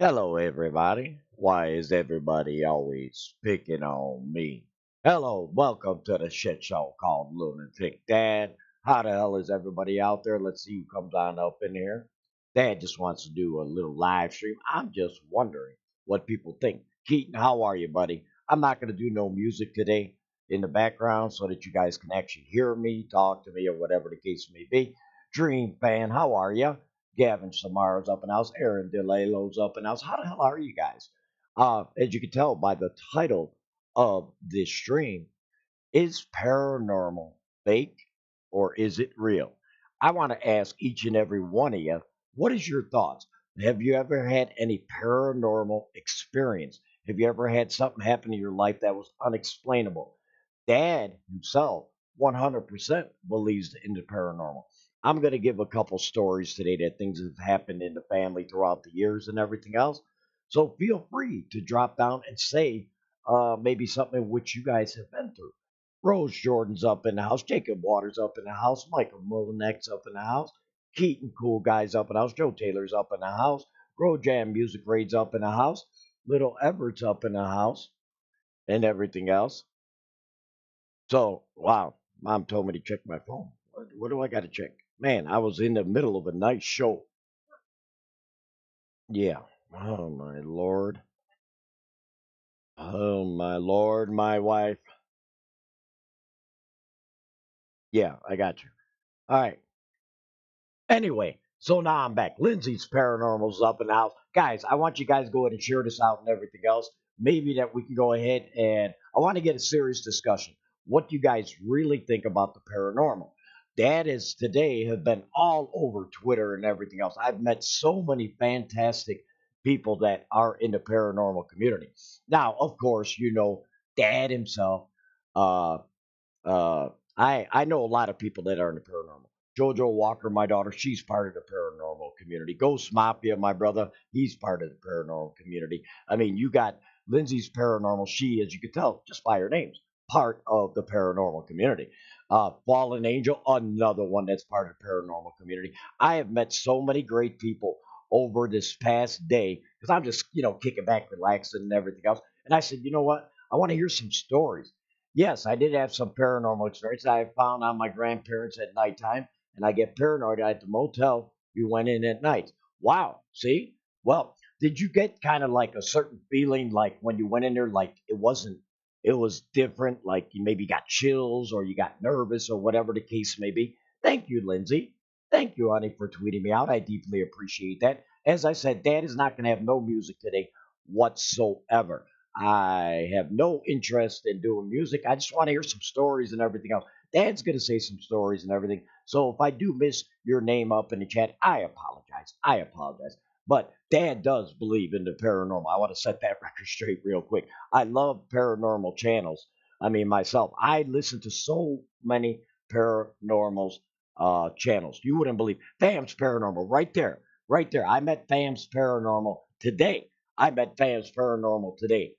Hello, everybody. Why is everybody always picking on me? Hello, welcome to the shit show called Lunatic Dad. How the hell is everybody out there? Let's see who comes on up in here. Dad just wants to do a little live stream. I'm just wondering what people think. Keaton, how are you, buddy? I'm not going to do no music today in the background so that you guys can actually hear me, talk to me, or whatever the case may be. Dream fan, how are you? Gavin Samara's up in the house. Aaron DeLalo's up in the house. How the hell are you guys? As you can tell by the title of this stream, is paranormal fake or is it real? I want to ask each and every one of you, what is your thoughts? Have you ever had any paranormal experience? Have you ever had something happen in your life that was unexplainable? Dad himself 100% believes in the paranormal. I'm going to give a couple stories today that things have happened in the family throughout the years and everything else. So feel free to drop down and say maybe something which you guys have been through. Rose Jordan's up in the house. Jacob Waters up in the house. Michael Mullinex up in the house. Keaton Cool Guys up in the house. Joe Taylor's up in the house. Grow Jam Music Raid's up in the house. Little Everett's up in the house and everything else. So, wow, mom told me to check my phone. What do I got to check? Man, I was in the middle of a nice show. Yeah. Oh, my Lord. Oh, my Lord, my wife. Yeah, I got you. All right. Anyway, so now I'm back. Lindsay's Paranormal's up in the house. Guys, I want you guys to go ahead and share this out and everything else. Maybe that we can go ahead and I want to get a serious discussion. What do you guys really think about the paranormal? Dad is today have been all over Twitter and everything else. I've met so many fantastic people that are in the paranormal community. Now, of course, Dad himself. Uh, I know a lot of people that are in the paranormal. Jojo Walker, my daughter, she's part of the paranormal community. Ghost Mafia, my brother, he's part of the paranormal community. I mean, you got Lindsay's paranormal. She, as you can tell just by her names, part of the paranormal community. Fallen Angel, another one that's part of the paranormal community. I have met so many great people over this past day because I'm just, kicking back, relaxing, and everything else. And I said, you know what? I want to hear some stories. Yes, I did have some paranormal experience. I found on my grandparents at nighttime, and I get paranoid at the motel. We went in at night. Wow. See? Well, did you get kind of like a certain feeling like when you went in there, like it was different, like you maybe got chills or you got nervous or whatever the case may be? Thank you, Lindsay. Thank you, honey, for tweeting me out. I deeply appreciate that. As I said, Dad is not going to have no music today whatsoever. I have no interest in doing music. I just want to hear some stories and everything else. Dad's going to say some stories and everything. So if I do miss your name up in the chat, I apologize. I apologize. But Dad does believe in the paranormal. I want to set that record straight real quick. I love paranormal channels. I mean, myself, I listen to so many paranormal channels. You wouldn't believe. Fam's Paranormal, right there. Right there. I met Fam's Paranormal today. I met Fam's Paranormal today.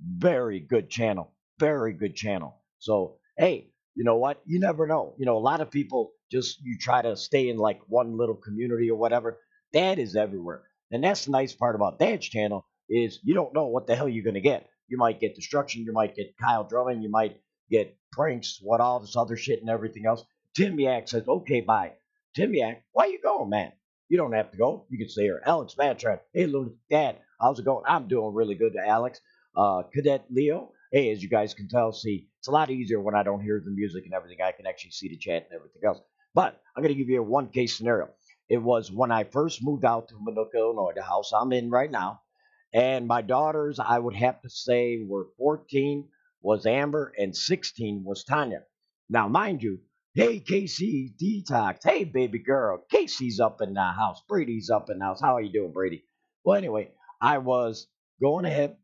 Very good channel. Very good channel. So, hey, you know what? You never know. A lot of people just you try to stay in like one little community or whatever. Dad is everywhere. And that's the nice part about Dad's channel is you don't know what the hell you're gonna get. You might get destruction, you might get Kyle Drummond, you might get pranks, what all this other shit and everything else. Tim Yak says, okay, bye. Tim Yak, why you going, man? You don't have to go. You can stay here. Alex Mantran, hey, little dad, how's it going? I'm doing really good, Alex. Cadet Leo, hey, as you guys can tell, see, it's a lot easier when I don't hear the music and everything. I can actually see the chat and everything else. But I'm going to give you a one case scenario. It was when I first moved out to MINOOKA, Illinois, the house I'm in right now. And my daughters, I would have to say, were 14 was Amber and 16 was Tanya. Now, mind you, hey, Casey, Detox. Hey, baby girl. Casey's up in the house. Brady's up in the house. How are you doing, Brady? Well, anyway, I was going ahead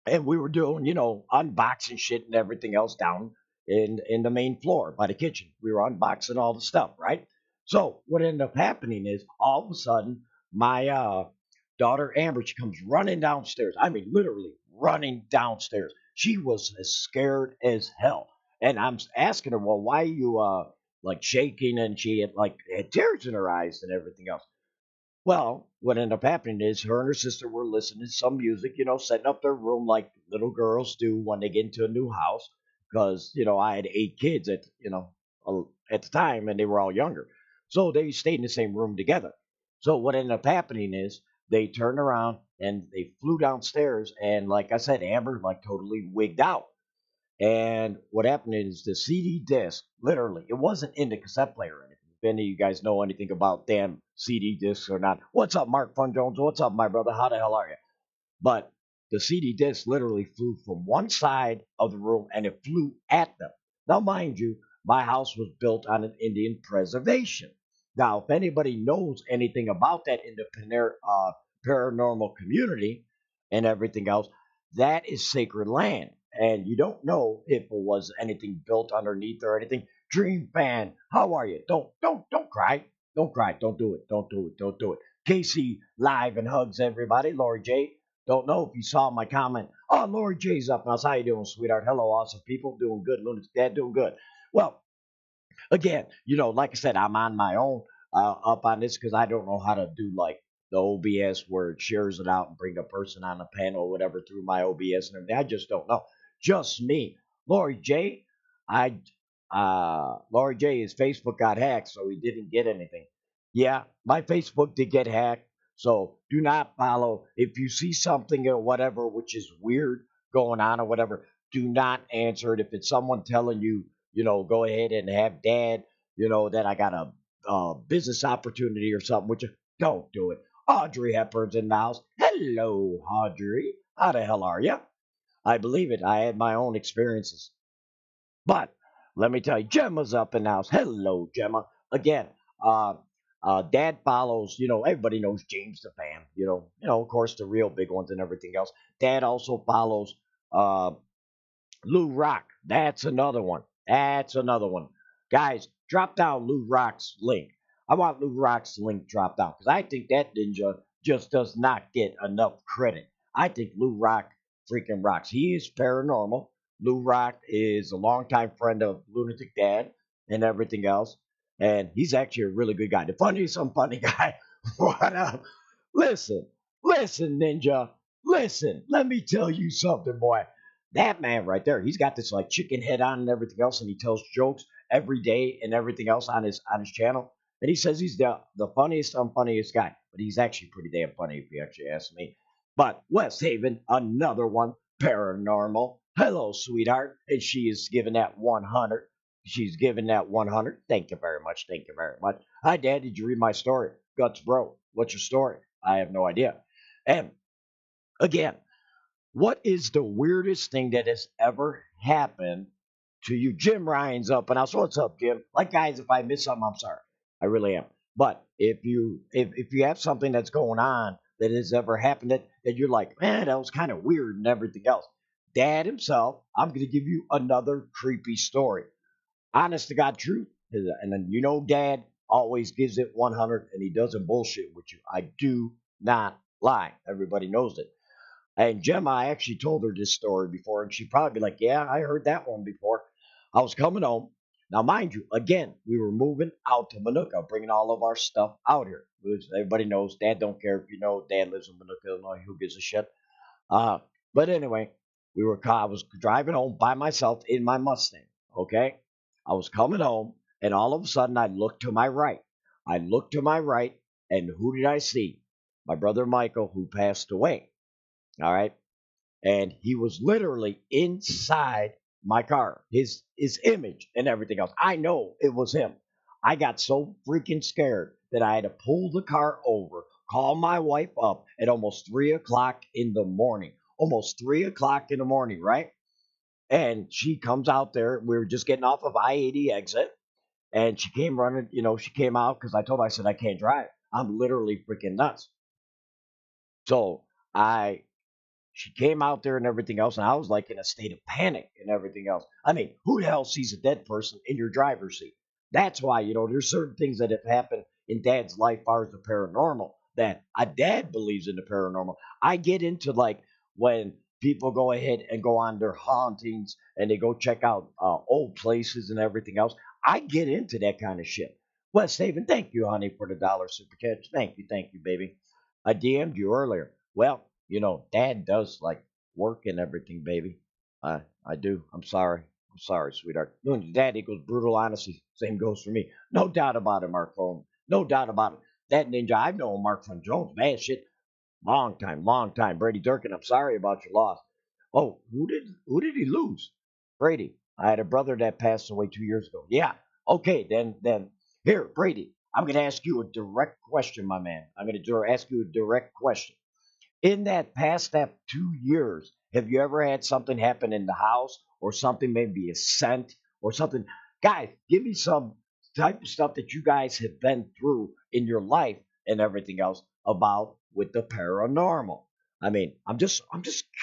and we were doing, unboxing shit and everything else down in the main floor by the kitchen. We were unboxing all the stuff, right? So what ended up happening is all of a sudden my daughter Amber, she comes running downstairs. I mean, literally running downstairs. She was as scared as hell. And I'm asking her, well, why are you like shaking? And she had like had tears in her eyes and everything else. Well, what ended up happening is her and her sister were listening to some music, setting up their room like little girls do when they get into a new house. Because, I had 8 kids at the time and they were all younger. So they stayed in the same room together. So what ended up happening is they turned around and they flew downstairs. And like I said, Amber, like totally wigged out. And what happened is the CD disc, literally, it wasn't in the cassette player or anything. If any of you guys know anything about damn CD discs or not, what's up, Mark Fun Jones? What's up, my brother? How the hell are you? But the CD disc literally flew from one side of the room and it flew at them. Now, mind you, my house was built on an Indian preservation. Now, if anybody knows anything about that in the paranormal community and everything else, that is sacred land. And you don't know if it was anything built underneath or anything. Dream fan, how are you? Don't cry. Don't cry. Don't do it. Don't do it. Don't do it. Casey live and hugs everybody. Lori J. Don't know if you saw my comment. Oh, Lori J's up now. How you doing, sweetheart? Hello, awesome people. Doing good. Lunatic Dad doing good. Well, again, like I said, I'm on my own up on this because I don't know how to do like the OBS where it shares it out and bring a person on a panel or whatever through my OBS and everything. I just don't know. Just me. Lori J, I Lori J, his Facebook got hacked, so he didn't get anything. Yeah, my Facebook did get hacked. So do not follow. If you see something or whatever which is weird going on or whatever, do not answer it. If it's someone telling you, go ahead and have dad, that I got a business opportunity or something, which don't do it. Audrey Hepburn's in the house. Hello, Audrey. How the hell are you? I believe it. I had my own experiences. But let me tell you, Gemma's up in the house. Hello, Gemma. Again, uh, Dad follows. Everybody knows James the fan. Of course, the real big ones and everything else. Dad also follows uh, Lou Rock. That's another one. That's another one. Guys, drop down Lou Rock's link. I want Lou Rock's link dropped down because I think that ninja just does not get enough credit. I think Lou Rock freaking rocks. He is paranormal. Lou Rock is a longtime friend of Lunatic Dad and everything else. And he's actually a really good guy. The funniest, some funny guy. What up? Listen, listen, Ninja. Listen, let me tell you something, boy. That man right there, he's got this like chicken head on and everything else, and he tells jokes every day and everything else on his channel. And he says he's the funniest, unfunniest guy, but he's actually pretty damn funny if you actually ask me. But West Haven, another one, paranormal. Hello, sweetheart, and she is giving that 100. She's giving that 100. Thank you very much. Thank you very much. Hi, Dad. Did you read my story? Guts, bro. What's your story? I have no idea. And again, what is the weirdest thing that has ever happened to you? Jim Ryan's up and I. So what's up, Jim? Like guys, if I miss something, I'm sorry. I really am. But if you have something that's going on that has ever happened that you're like, man, that was kind of weird and everything else. Dad himself, I'm gonna give you another creepy story. Honest to God truth. And then Dad always gives it 100 and he doesn't bullshit with you. I do not lie. Everybody knows it. And Gemma, I actually told her this story before, and she'd probably be like, yeah, I heard that one before. I was coming home. Now, mind you, again, we were moving out to MINOOKA, bringing all of our stuff out here. Which everybody knows, Dad don't care if you know, Dad lives in MINOOKA, Illinois, who gives a shit. But anyway, I was driving home by myself in my Mustang, okay? I was coming home, and all of a sudden, I looked to my right. I looked to my right, and who did I see? My brother Michael, who passed away. All right. And he was literally inside my car, his image and everything else. I know it was him. I got so freaking scared that I had to pull the car over, call my wife up at almost 3 o'clock in the morning. Almost 3 o'clock in the morning, right? And she comes out there. We were just getting off of I-80 exit. And she came running, she came out because I told her, I said, I can't drive. I'm literally freaking nuts. So I she came out there and everything else, and I was like in a state of panic and everything else. I mean, who the hell sees a dead person in your driver's seat? That's why, there's certain things that have happened in Dad's life as far as the paranormal that a dad believes in the paranormal. I get into like when people go ahead and go on their hauntings and they go check out old places and everything else. I get into that kind of shit. West Haven, thank you, honey, for the dollar super chat. Thank you, baby. I DM'd you earlier. Well, Dad does like work and everything, baby. I do. I'm sorry. I'm sorry, sweetheart. Dad equals brutal honesty. Same goes for me. No doubt about it, Mark Coleman. No doubt about it. That ninja, I've known Mark from Jones. Bad shit. Long time, long time. Brady Durkin, I'm sorry about your loss. Oh, who did he lose? Brady. I had a brother that passed away 2 years ago. Yeah. Okay, then here, Brady. I'm gonna ask you a direct question, my man. I'm gonna ask you a direct question. In that past that 2 years, have you ever had something happen in the house or something, maybe a scent or something? Guys, give me some type of stuff that you guys have been through in your life and everything else about with the paranormal. I mean, I'm just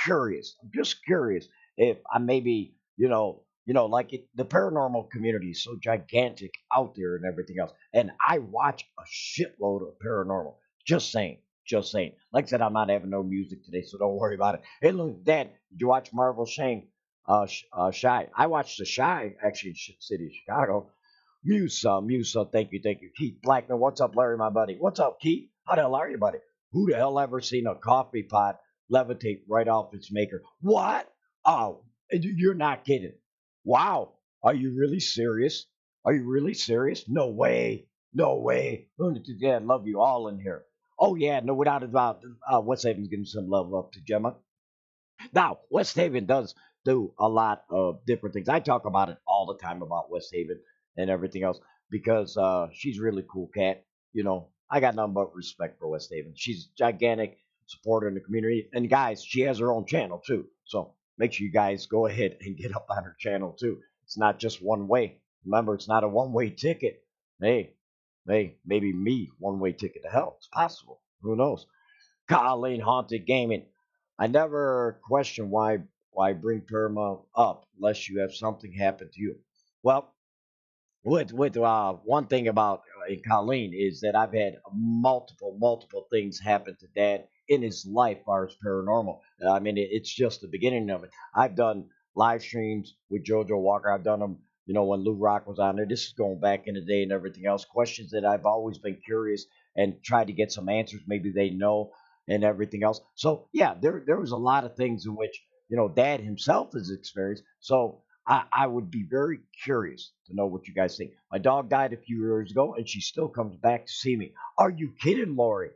curious. I'm just curious if I maybe, like the paranormal community is so gigantic out there and everything else. And I watch a shitload of paranormal. Just saying. Just saying. Like I said, I'm not having no music today, so don't worry about it. Hey, look, Dad, did you watch Marvel Shane? Shy. I watched The Shy, actually, in City of Chicago. Musa, thank you. Keith Blackman, what's up, Larry, my buddy? What's up, Keith? How the hell are you, buddy? Who the hell ever seen a coffee pot levitate right off its maker? What? Oh, you're not kidding. Wow. Are you really serious? Are you really serious? No way. No way. Dad, love you all in here. Oh yeah, no, without a doubt. West Haven's giving some love up to Gemma. Now, West Haven does do a lot of different things. I talk about it all the time about West Haven and everything else because she's a really cool cat. I got nothing but respect for West Haven. She's gigantic supporter in the community, and guys, she has her own channel too. So make sure you guys go ahead and get up on her channel too. It's not just one way. Remember, it's not a one-way ticket. Hey, maybe me one-way ticket to hell. It's possible. Who knows? Colleen Haunted Gaming. I never question why bring Perma up unless you have something happen to you. Well, with one thing about in Colleen is that I've had multiple things happen to Dad in his life, as far as paranormal. I mean, it's just the beginning of it. I've done live streams with JoJo Walker. I've done them, when Lou Rock was on there. This is going back in the day and everything else. Questions that I've always been curious and tried to get some answers. Maybe they know and everything else. So yeah, there was a lot of things in which Dad himself has experienced. So I would be very curious to know what you guys think. My dog died a few years ago, and she still comes back to see me. Are you kidding, Lori?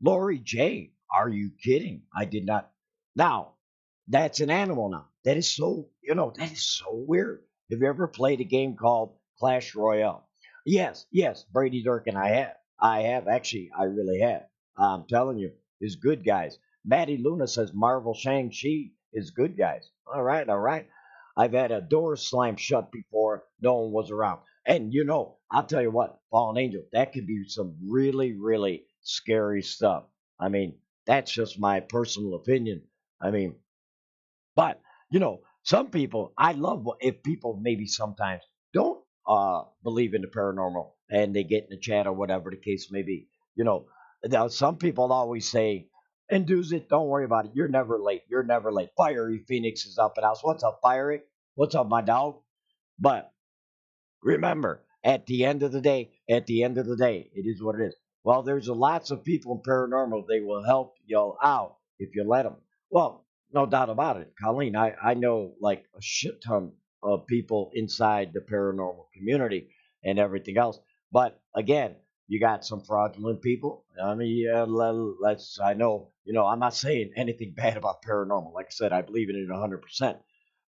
Lori J, are you kidding? I did not. Now, that's an animal now. That is so weird. Have you ever played a game called Clash Royale? Yes, Brady Durkin, I have. I have, actually, I really have. I'm telling you, is good guys. Maddie Luna says Marvel Shang-Chi is good guys. All right, all right. I've had a door slam shut before no one was around. And I'll tell you what, Fallen Angel, that could be some really, really scary stuff. I mean, that's just my personal opinion. I mean, but some people, I love if people maybe sometimes don't believe in the paranormal and they get in the chat or whatever the case may be. Some people always say, and do's it, don't worry about it. You're never late. You're never late. Fiery Phoenix is up and house. What's up, Fiery? What's up, my dog? But remember, at the end of the day, it is what it is. Well, there's lots of people in paranormal. They will help you out if you let them. Well, no doubt about it. Colleen, I know like a shit ton of people inside the paranormal community and everything else. But again, you got some fraudulent people. I mean, yeah, I know, I'm not saying anything bad about paranormal. Like I said, I believe in it 100%.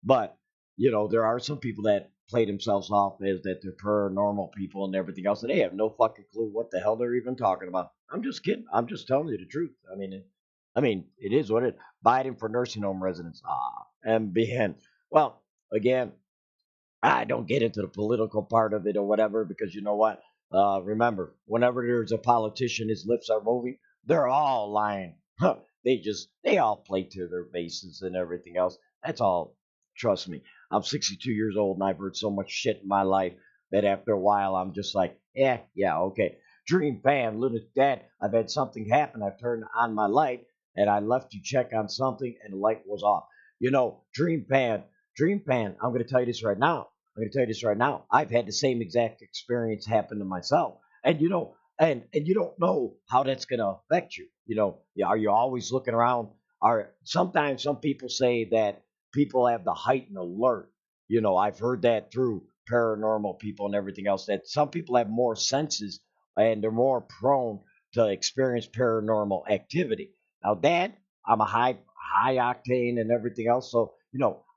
But there are some people that play themselves off as that they're paranormal people and everything else, and they have no fucking clue what the hell they're even talking about. I'm just kidding. I'm just telling you the truth. I mean, it is what it is. Biden for nursing home residents. MBN. Well, again, I don't get into the political part of it or whatever because you know what? Remember, whenever there's a politician, his lips are moving, they're all lying. Huh. They all play to their bases and everything else. That's all. Trust me. I'm 62 years old and I've heard so much shit in my life that after a while I'm just like, yeah, okay. Dream fan, Lunatic Dad, I've had something happen. I've turned on my light and I left to check on something and the light was off. Dream fan, I'm going to tell you this right now. I'm going to tell you this right now. I've had the same exact experience happen to myself. and you don't know how that's gonna affect you. Yeah, are you always looking around? Are sometimes some people say that people have the heightened alert. I've heard that through paranormal people and everything else, that some people have more senses and they're more prone to experience paranormal activity. Now, Dad, I'm a high octane and everything else, so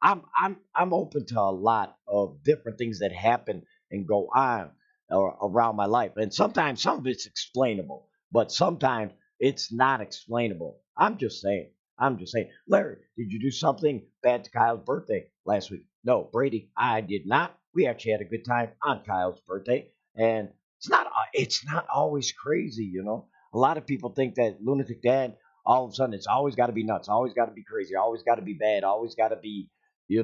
I'm open to a lot of different things that happen and go on around my life, and sometimes some of it's explainable, but sometimes it's not explainable. I'm just saying. I'm just saying. Larry, did you do something bad to Kyle's birthday last week? No, Brady, I did not. We actually had a good time on Kyle's birthday, and it's not always crazy. A lot of people think that lunatic dad, all of a sudden, it's always got to be nuts, always got to be crazy, always got to be bad, always got to be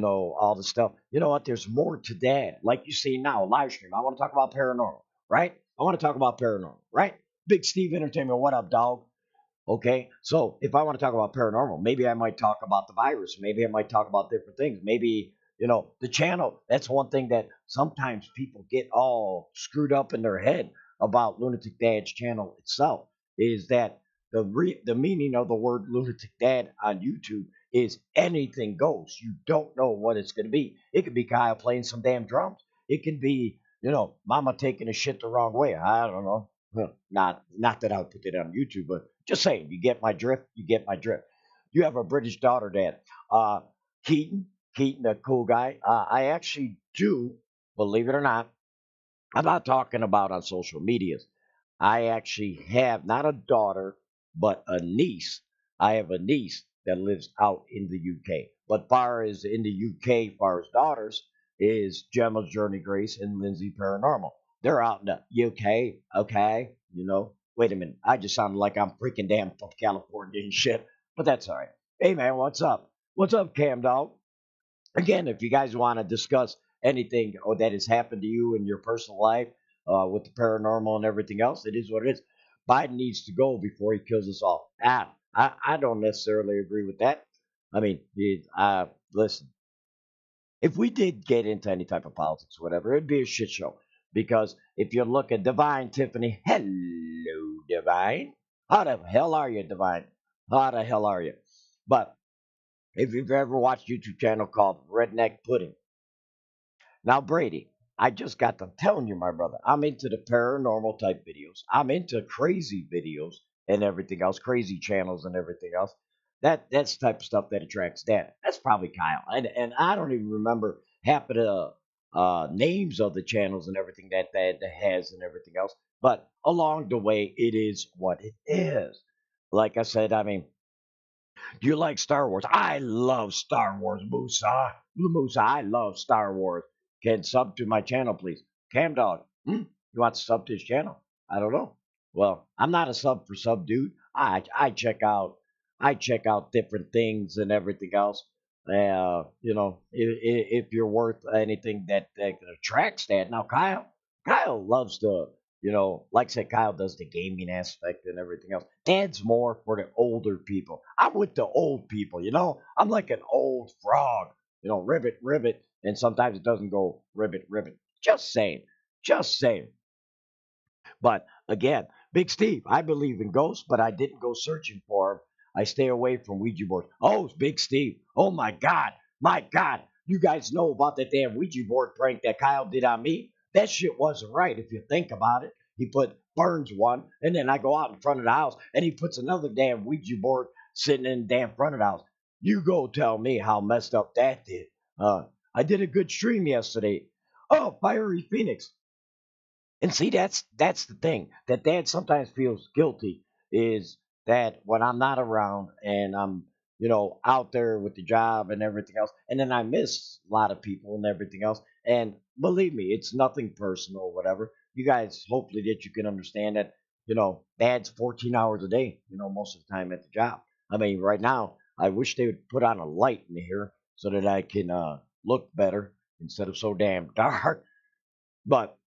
all the stuff. You know what? There's more to that. Like you see now, live stream. I want to talk about paranormal, right? I want to talk about paranormal, right? Big Steve Entertainment. What up, dog? Okay, so if I want to talk about paranormal, maybe I might talk about the virus. Maybe I might talk about different things. Maybe, the channel. That's one thing that sometimes people get all screwed up in their head about Lunatic Dad's channel itself, is that the meaning of the word Lunatic Dad on YouTube is anything goes. You don't know what it's going to be. It could be Kyle playing some damn drums. It can be, Mama taking a shit the wrong way. I don't know. Not that I would put it on YouTube, but just saying, you get my drift. You get my drift. You have a British daughter, Dad. Uh, Keaton, Keaton, a cool guy. I actually do, believe it or not. I'm not talking about on social medias. I actually have not a daughter, but a niece. I have a niece that lives out in the UK. But far as in the UK, far as daughters, is Gemma's Journey Grace and Lindsay Paranormal. They're out in the UK, okay? Wait a minute. I just sounded like I'm freaking damn from California and shit. But that's all right. Hey, man, what's up? What's up, Cam Dog? Again, if you guys want to discuss anything that has happened to you in your personal life with the paranormal and everything else, it is what it is. Biden needs to go before he kills us all. I don't necessarily agree with that. I mean, listen, if we did get into any type of politics, whatever, it'd be a shit show. Because if you look at Divine Tiffany, hello, Divine. How the hell are you, Divine? How the hell are you? But if you've ever watched a YouTube channel called Redneck Pudding, now, Brady, I just got to telling you, my brother, I'm into the paranormal type videos. I'm into crazy videos and everything else, crazy channels and everything else. That's the type of stuff that attracts Dad. That's probably Kyle, and I don't even remember half of the names of the channels and everything that has and everything else. But along the way, it is what it is. Like I said, I mean, do you like Star Wars? I love Star Wars, Musa. Musa, I love Star Wars. Can sub to my channel, please? Cam Dog, you want to sub to his channel? I don't know. Well, I'm not a sub for sub dude. I check out different things and everything else. If you're worth anything that attracts that. Now, Kyle loves to, like I said, Kyle does the gaming aspect and everything else. Dad's more for the older people. I'm with the old people, I'm like an old frog, ribbit, ribbit, and sometimes it doesn't go ribbit, ribbit. Just saying, just saying. But again, Big Steve, I believe in ghosts, but I didn't go searching for them. I stay away from Ouija boards. Oh, it's Big Steve. Oh my God. My God. You guys know about that damn Ouija board prank that Kyle did on me? That shit wasn't right if you think about it. He put burns one, and then I go out in front of the house, and he puts another damn Ouija board sitting in the damn front of the house. You go tell me how messed up that did. I did a good stream yesterday. Oh, Fiery Phoenix. And see, that's the thing that Dad sometimes feels guilty, is that when I'm not around and I'm out there with the job and everything else, and then I miss a lot of people and everything else. And believe me, it's nothing personal, or whatever. You guys, hopefully, that you can understand that Dad's 14 hours a day, most of the time at the job. I mean, right now, I wish they would put on a light in here so that I can look better instead of so damn dark. But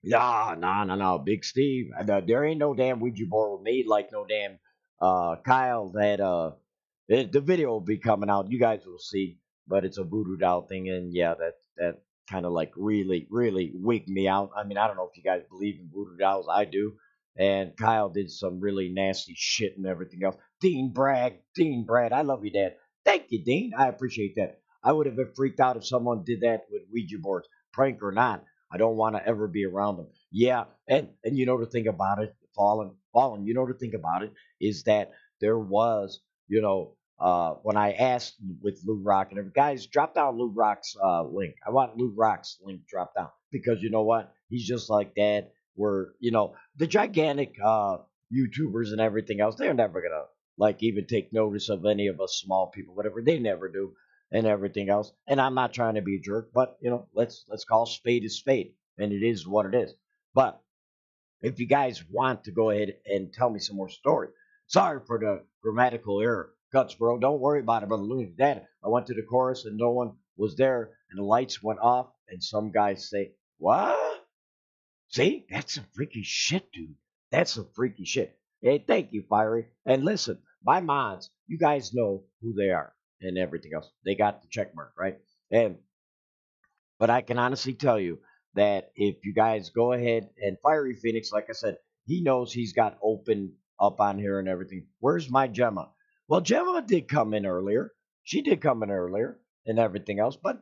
nah, nah, no, no. Big Steve. There ain't no damn Ouija board with me like no damn Kyle that the video will be coming out. You guys will see. But it's a voodoo doll thing, and yeah, that kind of like really, really wigged me out. I mean, I don't know if you guys believe in voodoo dolls. I do. And Kyle did some really nasty shit and everything else. Dean Brad, I love you, Dad. Thank you, Dean. I appreciate that. I would have been freaked out if someone did that with Ouija boards, prank or not. I don't want to ever be around them. Yeah, and you know the thing about it, fallen. You know the thing about it is that there was, when I asked with Lou Rock and every guys, drop down Lou Rock's link. I want Lou Rock's link dropped down because you know what? He's just like Dad. We're the gigantic YouTubers and everything else. They're never gonna like even take notice of any of us small people, whatever. They never do, and everything else. And I'm not trying to be a jerk, but let's call spade a spade, and it is what it is. But if you guys want to go ahead and tell me some more story. Sorry for the grammatical error. Guts, bro. Don't worry about it, brother Looney. Dad, I went to the chorus and no one was there, and the lights went off, and some guys say, what? See? That's some freaky shit, dude. That's some freaky shit. Hey, thank you, Fiery. And listen, my mods, you guys know who they are and everything else. They got the check mark, right? And but I can honestly tell you that if you guys go ahead and Fiery Phoenix, like I said, he knows he's got open up on here and everything. Where's my Gemma? Well, Gemma did come in earlier. She did come in earlier and everything else. But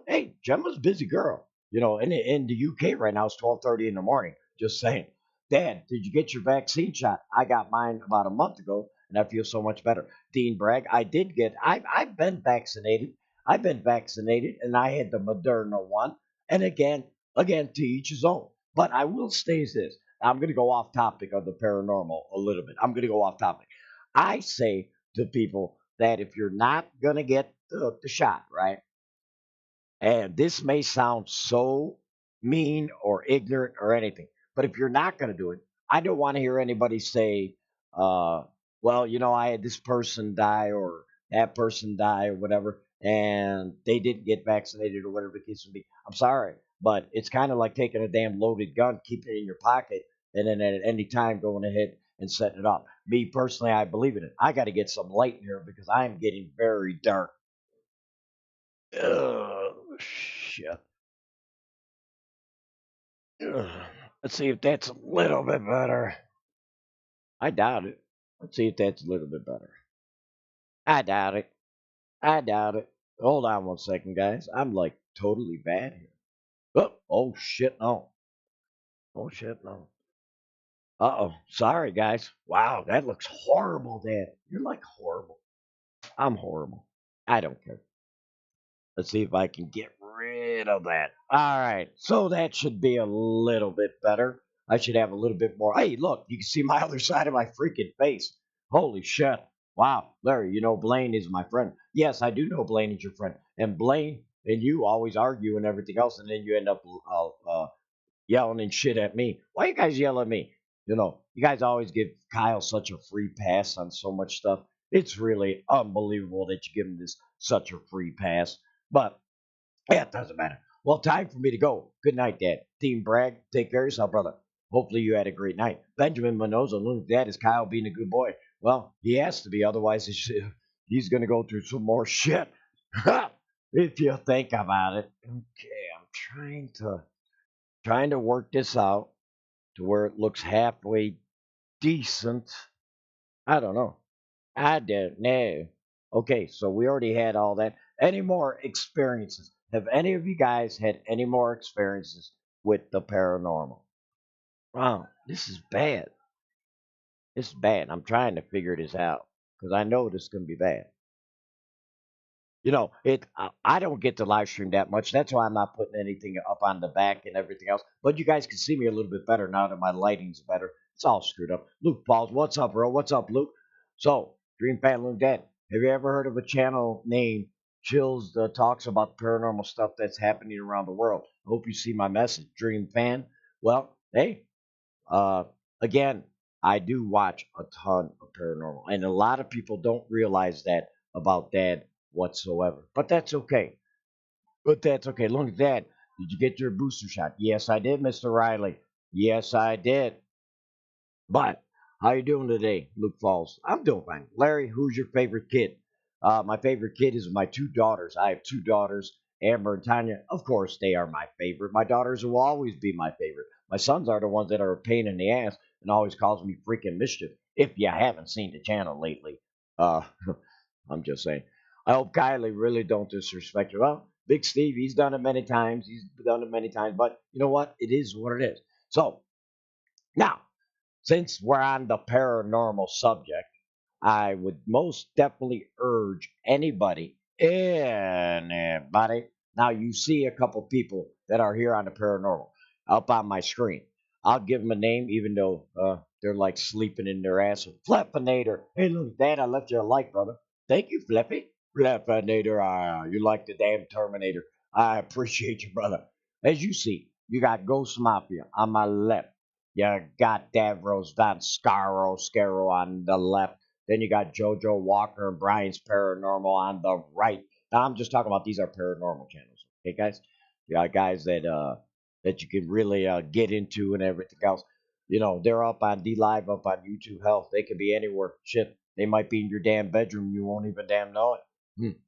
hey, Gemma's a busy girl. In the UK right now it's 12:30 in the morning. Just saying. Dad, did you get your vaccine shot? I got mine about a month ago, and I feel so much better. Dean Bragg, I did get. I've been vaccinated. I've been vaccinated, and I had the Moderna one. And again, to each his own. But I will say this. I'm going to go off topic of the paranormal a little bit. I'm going to go off topic. I say to people that if you're not going to get the shot, right? And this may sound so mean or ignorant or anything, but if you're not going to do it, I don't want to hear anybody say, uh, well, I had this person die or that person die or whatever, and they didn't get vaccinated or whatever the case may be. I'm sorry, but it's kind of like taking a damn loaded gun, keeping it in your pocket, and then at any time going ahead and setting it off. Me personally, I believe in it. I got to get some light in here because I'm getting very dark. Oh, shit. Ugh. Let's see if that's a little bit better. I doubt it. Let's see if that's a little bit better. I doubt it. I doubt it. Hold on one second, guys. I'm like totally bad here. Oh shit, no. Oh shit, no. Uh oh. Sorry, guys. Wow, that looks horrible, Dad. You're like horrible. I'm horrible. I don't care. Let's see if I can get rid of that. All right. So that should be a little bit better. I should have a little bit more. Hey, look, you can see my other side of my freaking face. Holy shit. Wow. Larry, Blaine is my friend. Yes, I do know Blaine is your friend. And Blaine and you always argue and everything else, and then you end up yelling and shit at me. Why you guys yell at me? You guys always give Kyle such a free pass on so much stuff. It's really unbelievable that you give him this such a free pass. But yeah, it doesn't matter. Well, time for me to go. Good night, Dad. Team Bragg, take care of yourself, brother. Hopefully you had a great night. Benjamin Mendoza, Loon's dad is Kyle being a good boy. Well, he has to be, otherwise he's going to go through some more shit. If you think about it. Okay, I'm trying to work this out to where it looks halfway decent. I don't know. I don't know. Okay, so we already had all that. Any more experiences? Have any of you guys had any more experiences with the paranormal? Wow, this is bad. This is bad. I'm trying to figure this out because I know this is going to be bad. It. I don't get to live stream that much. That's why I'm not putting anything up on the back and everything else. But you guys can see me a little bit better now that my lighting's better. It's all screwed up. Luke Pauls, what's up, bro? What's up, Luke? So, Dream Fan Loon Dad, have you ever heard of a channel named Chills that talks about the paranormal stuff that's happening around the world? I hope you see my message, Dream Fan. Well, hey, uh, again, I do watch a ton of paranormal, and a lot of people don't realize that about Dad whatsoever. But that's okay. But that's okay. Look at that. Did you get your booster shot? Yes, I did, Mr. Riley. Yes, I did. But how you doing today, Luke Falls? I'm doing fine. Larry, who's your favorite kid? My favorite kid is my two daughters. I have two daughters, Amber and Tanya, of course, they are my favorite. My daughters will always be my favorite. My sons are the ones that are a pain in the ass and always cause me freaking mischief. If you haven't seen the channel lately, uh, I'm just saying. I hope Kylie really don't disrespect you. Well, Big Steve, he's done it many times. He's done it many times, but you know what? It is what it is. So now, since we're on the paranormal subject, I would most definitely urge anybody. Now you see a couple people that are here on the paranormal up on my screen. I'll give them a name, even though they're like sleeping in their ass. Flippinator. Hey, look, Dad, I left you a like, brother. Thank you, Flippy. Flippinator, you like the damn Terminator. I appreciate you, brother. As you see, you got Ghost Mafia on my left. You got Davros Van Scaro on the left. Then you got JoJo Walker and Brian's Paranormal on the right. Now I'm just talking about these are paranormal channels, okay, guys? Yeah, guys that you can really get into and everything else. You know, they're up on D Live, up on YouTube Health. They could be anywhere. Shit, they might be in your damn bedroom. You won't even damn know it.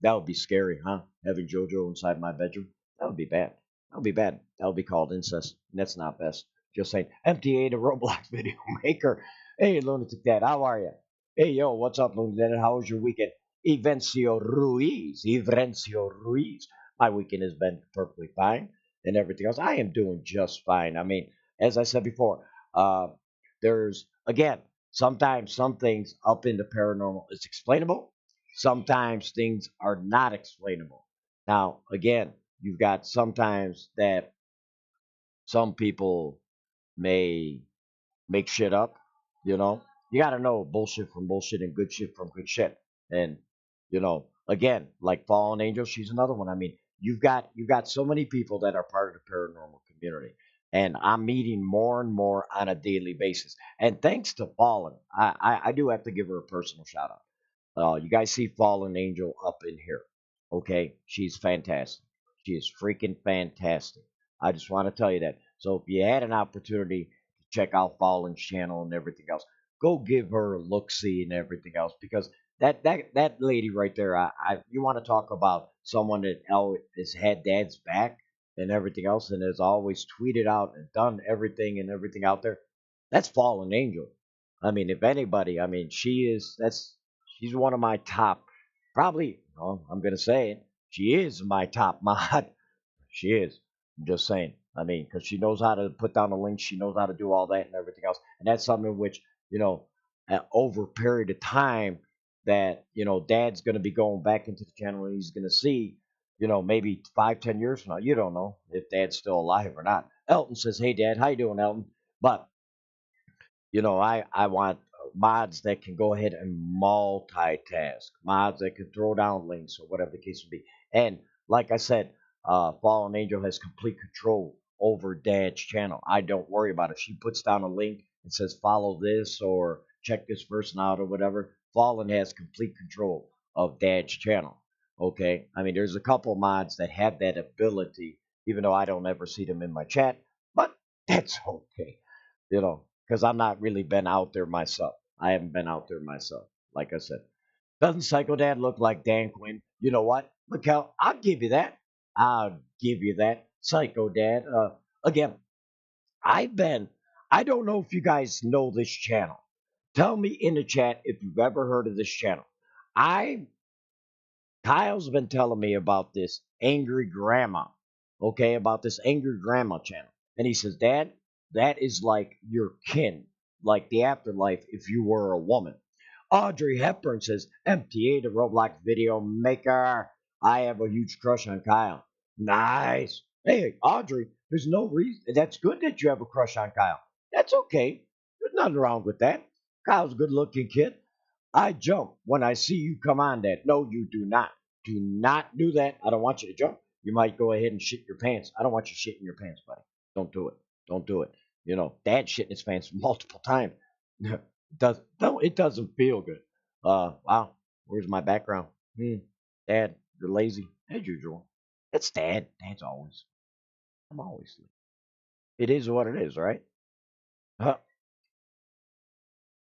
That would be scary, huh? Having JoJo inside my bedroom. That would be bad. That would be bad. That would be called incest. And that's not best. Just saying. MTA, the Roblox video maker. Hey, Lunatic Dad, how are you? Hey, yo, what's up, Lunatic? How was your weekend? Evencio Ruiz. My weekend has been perfectly fine and everything else. I am doing just fine. I mean, as I said before, there's, again, sometimes some things up in the paranormal is explainable. Sometimes things are not explainable. Now, again, you've got sometimes that some people may make shit up. You know, you got to know bullshit from bullshit and good shit from good shit. And again, like Fallen Angel, she's another one. I mean, you've got so many people that are part of the paranormal community, and I'm meeting more and more on a daily basis. And thanks to Fallen, I do have to give her a personal shout out. You guys see Fallen Angel up in here. Okay, she's fantastic. She is freaking fantastic. I just want to tell you that. So if you had an opportunity to check out Fallen's channel and everything else, go give her a look see and everything else because that lady right there, you want to talk about someone that has had Dad's back and everything else and has always tweeted out and done everything and everything out there. That's Fallen Angel. I mean, if anybody, I mean, she's one of my top, probably, well, I'm going to say it. She is my top mod. She is. I'm just saying. I mean, because she knows how to put down a link. She knows how to do all that and everything else. And that's something which, over a period of time that, Dad's going to be going back into the channel and he's going to see, maybe 5, 10 years from now. You don't know if Dad's still alive or not. Elton says, hey, Dad, how you doing, Elton? But I want mods that can go ahead and multitask, mods that can throw down links or whatever the case may be. And like I said, Fallen Angel has complete control over Dad's channel. I don't worry about it. She puts down a link and says follow this or check this person out or whatever. Fallen has complete control of Dad's channel. Okay, I mean there's a couple mods that have that ability, even though I don't ever see them in my chat, but that's okay. Because I'm not really been out there myself. I haven't been out there myself, like I said. Doesn't Psycho Dad look like Dan Quinn? You know what, Mikkel? I'll give you that. I'll give you that. Psycho Dad. Again, I've been. I don't know if you guys know this channel. Tell me in the chat if you've ever heard of this channel. I Kyle's been telling me about this angry grandma, okay, about this angry grandma channel. And he says, Dad, that is like your kin, like the afterlife if you were a woman. Audrey Hepburn says, MTA, the Roblox video maker. I have a huge crush on Kyle. Nice. Hey, Audrey, there's no reason. That's good that you have a crush on Kyle. That's okay. There's nothing wrong with that. Kyle's a good looking kid. I jump when I see you come on, Dad. No, you do not. Do not do that. I don't want you to jump. You might go ahead and shit your pants. I don't want you shitting your pants, buddy. Don't do it. Don't do it. Dad shitting his pants multiple times. It doesn't feel good. Wow. Where's my background? Dad, you're lazy as usual. It's Dad. Dad's always. I'm always lazy. It is what it is, right? Huh.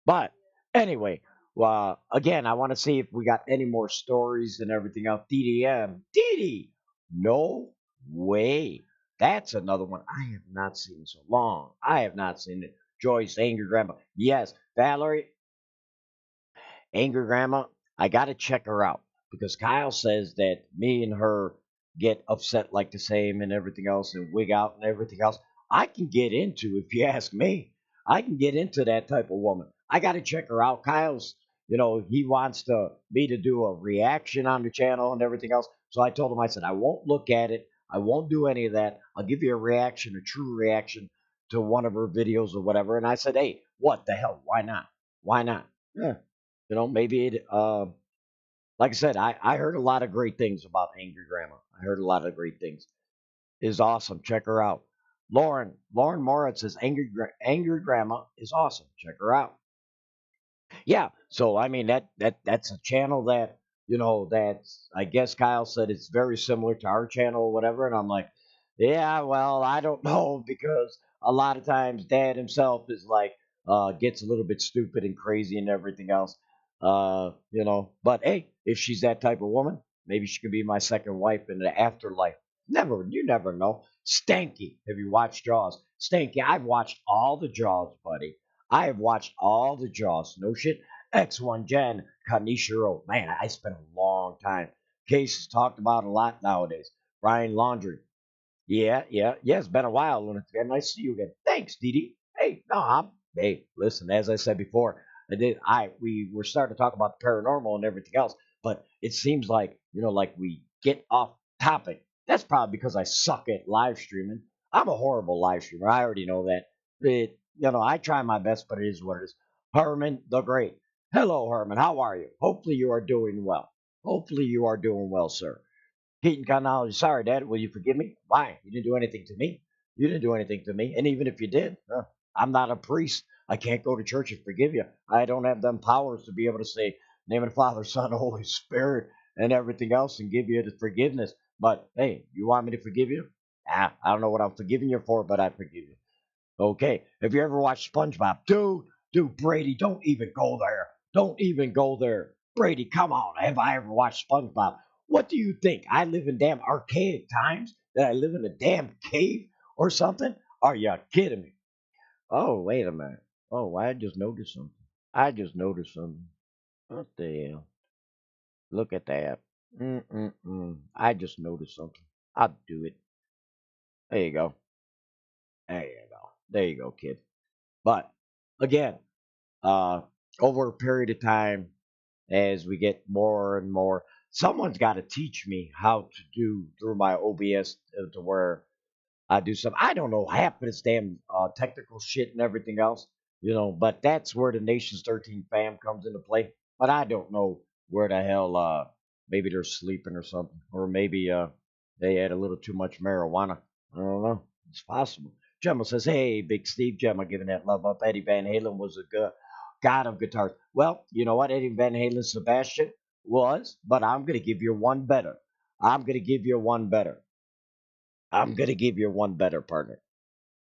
But anyway, well, again, I want to see if we got any more stories and everything else. DDM, DD, No way. That's another one I have not seen in so long. I have not seen it. Joyce, Angry Grandma. Yes, Valerie, Angry Grandma. I got to check her out because Kyle says that me and her get upset like the same and everything else and wig out and everything else. I can get into, if you ask me, I can get into that type of woman. I got to check her out. Kyle's, he wants me to do a reaction on the channel and everything else. So I told him, I said, I won't look at it. I won't do any of that. I'll give you a reaction, a true reaction to one of her videos or whatever. And I said, hey, what the hell? Why not? Why not? Yeah. Maybe it, like I said, I heard a lot of great things about Angry Grandma. I heard a lot of great things. Is awesome. Check her out. Lauren Moritz says Angry Grandma is awesome. Check her out. Yeah. So I mean that's a channel that that's I guess Kyle said it's very similar to our channel or whatever, and I'm like, yeah, well, I don't know because a lot of times Dad himself is like gets a little bit stupid and crazy and everything else. But hey, if she's that type of woman, maybe she could be my second wife in the afterlife. You never know. Stanky, have you watched Jaws? Stanky, I've watched all the Jaws, buddy. I have watched all the Jaws. No shit. X1 Gen, Kanishiro. Man, I spent a long time. Case is talked about a lot nowadays. Brian Laundry. Yeah. It's been a while, and it's been nice to see you again. Thanks, Dee Dee. Hey, no, hey, listen, as I said before, we were starting to talk about the paranormal and everything else, but it seems like, like we get off topic. That's probably because I suck at live streaming. I'm a horrible live streamer. I already know that. I try my best, but it is what it is. Herman the Great. Hello, Herman. How are you? Hopefully you are doing well. Hopefully you are doing well, sir. Keaton Connolly, sorry, Dad, will you forgive me? Why? You didn't do anything to me. You didn't do anything to me. And even if you did, I'm not a priest. I can't go to church and forgive you. I don't have them powers to be able to say, name of the Father, Son, Holy Spirit, and everything else and give you the forgiveness. But hey, you want me to forgive you? I don't know what I'm forgiving you for, but I forgive you. Okay. Have you ever watched SpongeBob? Dude, Brady, don't even go there. Don't even go there. Brady, come on. Have I ever watched SpongeBob? What do you think? I live in damn archaic times? That I live in a damn cave or something? Are you kidding me? Oh, wait a minute. Oh, I just noticed something. I just noticed something. What the hell? Look at that. I just noticed something. I'll do it. There you go. There you go. There you go, kid. But again, uh, over a period of time, as we get more and more, someone's got to teach me how to do through my OBS to where I do some. I don't know half of this damn technical shit and everything else, But that's where the Nation's 13 fam comes into play. But I don't know where the hell. Maybe they're sleeping or something, or maybe they had a little too much marijuana. I don't know. It's possible. Gemma says, "Hey, Big Steve." Gemma giving that love up. Eddie Van Halen was a good god of guitars. Well, you know what? Eddie Van Halen, Sebastian was, but I'm gonna give you one better. I'm gonna give you one better. I'm gonna give you one better, partner.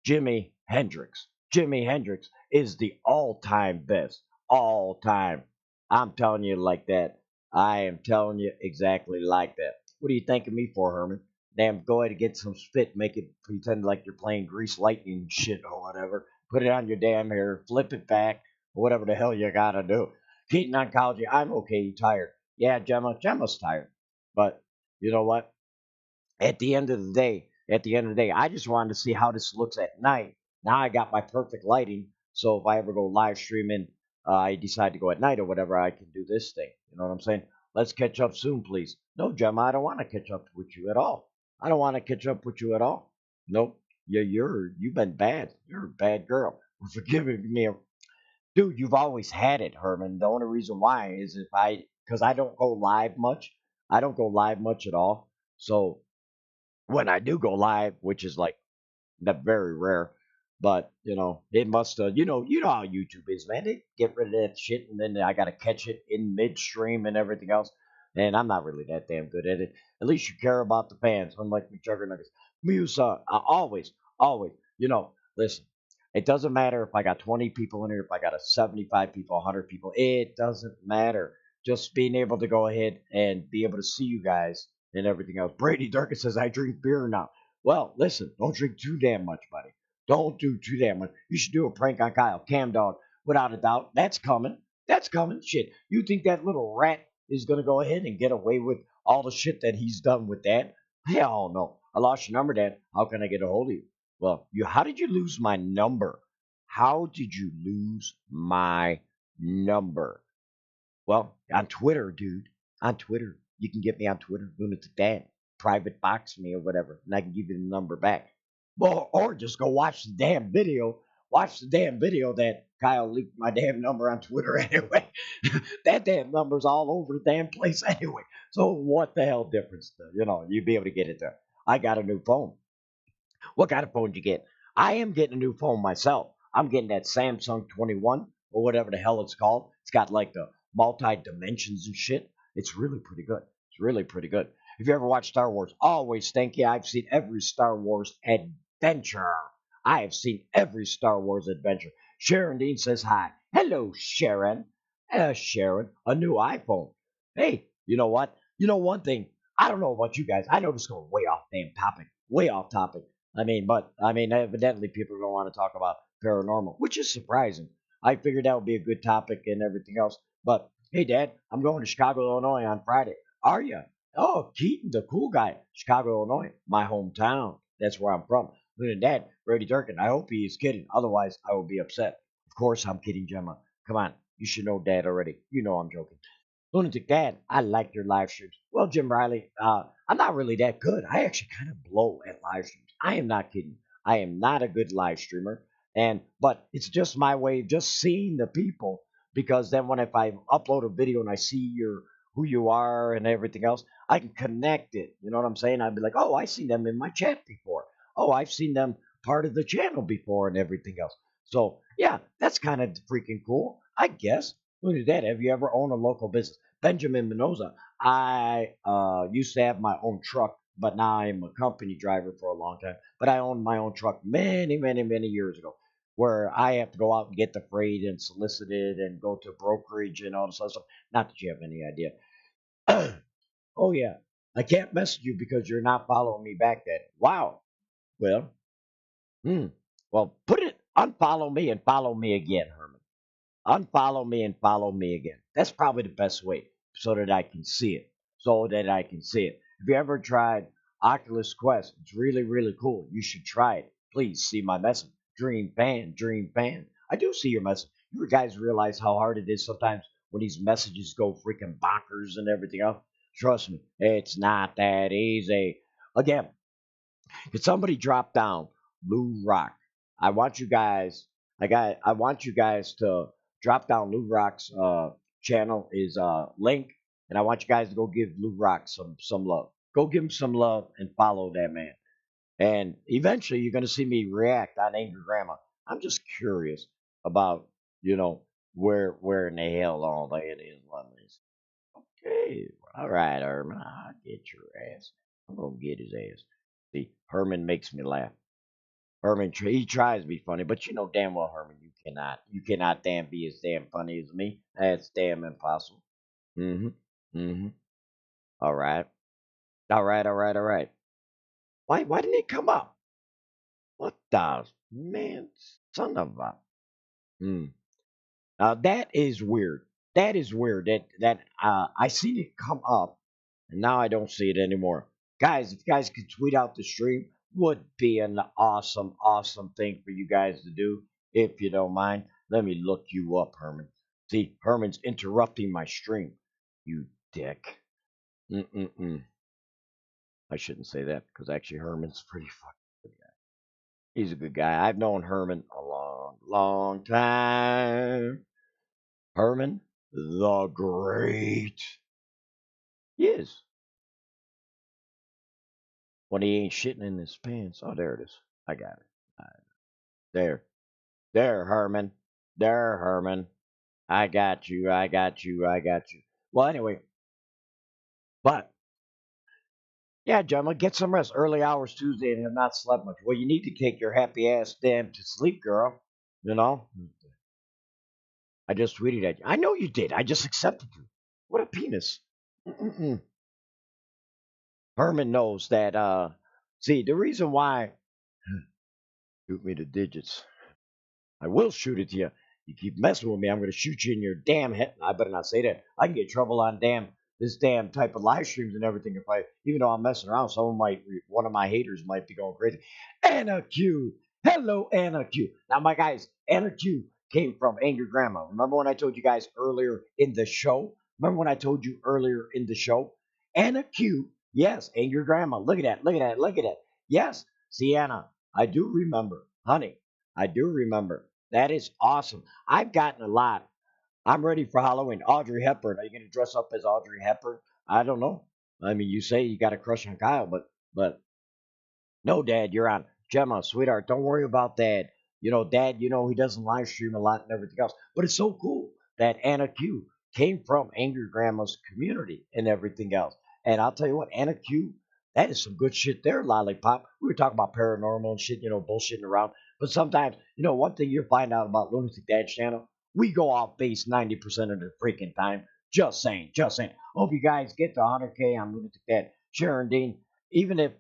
Jimi Hendrix. Jimi Hendrix is the all-time best. All time. I'm telling you like that. I am telling you exactly like that. What do you think of me for, Herman? Damn, go ahead and get some spit, make it pretend like you're playing Grease Lightning shit or whatever. Put it on your damn hair, flip it back, or whatever the hell you gotta do. Keaton Oncology, I'm okay, tired. Yeah, Gemma's tired. But you know what? At the end of the day, I just wanted to see how this looks at night. Now I got my perfect lighting, so if I ever go live streaming, I decide to go at night or whatever, I can do this thing. You know what I'm saying? Let's catch up soon, please. No, Gemma, I don't want to catch up with you at all. I don't want to catch up with you at all. Nope. You've been bad. You're a bad girl. For giving me dude. You've always had it, Herman. The only reason why is because I don't go live much. I don't go live much at all. So when I do go live, which is like that very rare, but it must you know how YouTube is, man. They get rid of that shit and then I gotta catch it in midstream and everything else. And I'm not really that damn good at it. At least you care about the fans, unlike me Juggernuggets. Musa, always, listen, it doesn't matter if I got 20 people in here, if I got a 75 people, 100 people, it doesn't matter. Just being able to go ahead and be able to see you guys and everything else. Brady Durkin says, I drink beer now. Well, listen, don't drink too damn much, buddy. Don't do too damn much. You should do a prank on Kyle. Cam Dog, without a doubt. That's coming. That's coming. Shit. You think that little rat is going to go ahead and get away with all the shit that he's done with that? Hell no. I lost your number, Dad. How can I get a hold of you? Well, how did you lose my number? How did you lose my number? Well, on Twitter, dude. On Twitter. You can get me on Twitter, Lunatic Dad. Private box me or whatever, and I can give you the number back. Well, or just go watch the damn video. Watch the damn video that Kyle leaked my damn number on Twitter anyway. That damn number's all over the damn place anyway. So what the hell difference? You'd be able to get it there. I got a new phone. What kind of phone did you get? I am getting a new phone myself. I'm getting that Samsung 21 or whatever the hell it's called. It's got like the multi dimensions and shit. It's really pretty good. It's really pretty good. If you ever watched Star Wars, always thank you. I've seen every Star Wars adventure. I have seen every Star Wars adventure. Sharon Dean says hi. Hello, Sharon. Sharon, a new iPhone. Hey, you know what? You know one thing. I don't know about you guys. I know this is going way off damn topic. Way off topic. Evidently people don't want to talk about paranormal, which is surprising. I figured that would be a good topic and everything else. But hey, Dad, I'm going to Chicago, Illinois on Friday. Are you? Oh, Keaton, the cool guy. Chicago, Illinois, my hometown. That's where I'm from. Look at Dad, Brady Durkin. I hope he is kidding. Otherwise, I will be upset. Of course, I'm kidding, Gemma. Come on. You should know Dad already. You know I'm joking. Lunatic Dad, I like your live streams. Well, Jim Riley, I'm not really that good. I actually kind of blow at live streams. I am not kidding. I am not a good live streamer, but it's just my way of just seeing the people. Because then, if I upload a video and I see who you are and everything else, I can connect it. You know what I'm saying? I'd be like, oh, I've seen them in my chat before. Oh, I've seen them part of the channel before and everything else. So yeah, that's kind of freaking cool, I guess. Look at that. Have you ever owned a local business? Benjamin Mendoza. I used to have my own truck, but now I'm a company driver for a long time. But I owned my own truck many, many, many years ago, where I have to go out and get the freight and solicit it and go to brokerage and all this other stuff. Not that you have any idea. Oh yeah, I can't message you because you're not following me back. Then wow. Well, well, put it unfollow me and follow me again, Herman. Unfollow me and follow me again. That's probably the best way so that I can see it. So that I can see it. If you ever tried Oculus Quest, it's really, really cool. You should try it. Please see my message. Dream fan, dream fan. I do see your message. You guys realize how hard it is sometimes when these messages go freaking bonkers and everything else? Trust me, it's not that easy. Again, could somebody drop down Lou Rock? I want you guys. I want you guys to drop down Lou Rock's channel is link, and I want you guys to go give Lou Rock some love. Go give him some love and follow that man. And eventually, you're gonna see me react on Angry Grandma. I'm just curious about where in the hell all that is. Okay, all right, Herman, I'll get your ass. I'm gonna get his ass. See, Herman makes me laugh. Herman, he tries to be funny, but you know damn well, Herman, you cannot damn be as damn funny as me. That's damn impossible. Mm-hmm. Mm-hmm. All right. All right. All right. All right. Why didn't it come up? What the man, son of a? Hmm. Now that is weird. That is weird. That I seen it come up, and now I don't see it anymore. Guys, if you guys could tweet out the stream, would be an awesome, awesome thing for you guys to do. If you don't mind, let me look you up, Herman. See, Herman's interrupting my stream. You dick. Mm-mm-mm. I shouldn't say that because actually Herman's a pretty fucking good guy. He's a good guy. I've known Herman a long, long time. Herman the Great. He is. When he ain't shitting in his pants. Oh, there it is. I got it. There. There, Herman. There, Herman. I got you. I got you. I got you. Well, anyway, but yeah, Gemma, get some rest. Early hours Tuesday and have not slept much. Well, you need to take your happy ass damn to sleep, girl. You know? I just tweeted at you. I know you did. I just accepted you. What a penis. Mm-mm-mm. Herman knows that. See, the reason why shoot me the digits. I will shoot it to you. You keep messing with me, I'm going to shoot you in your damn head. I better not say that. I can get in trouble on this damn type of live streams and everything. If I, even though I'm messing around, one of my haters might be going crazy. Anna Q, hello Anna Q. Now my guys, Anna Q came from Angry Grandma. Remember when I told you guys earlier in the show? Remember when I told you earlier in the show? Anna Q, yes, Angry Grandma. Look at that, look at that, look at that. Yes, see Anna, I do remember, honey. I do remember. That is awesome. I've gotten a lot. I'm ready for Halloween. Audrey Hepburn. Are you going to dress up as Audrey Hepburn? I don't know. I mean, you say you got a crush on Kyle, but no, Dad, you're on. Gemma, sweetheart, don't worry about Dad. Dad, he doesn't live stream a lot and everything else. But it's so cool that Anna Q came from Angry Grandma's community and everything else. And I'll tell you what, Anna Q, that is some good shit there, Lollipop. We were talking about paranormal and shit, bullshitting around. But sometimes, one thing you'll find out about Lunatic Dad's channel, we go off base 90% of the freaking time. Just saying, just saying. Hope you guys get to 100K on Lunatic Dad. Sharon Dean, even if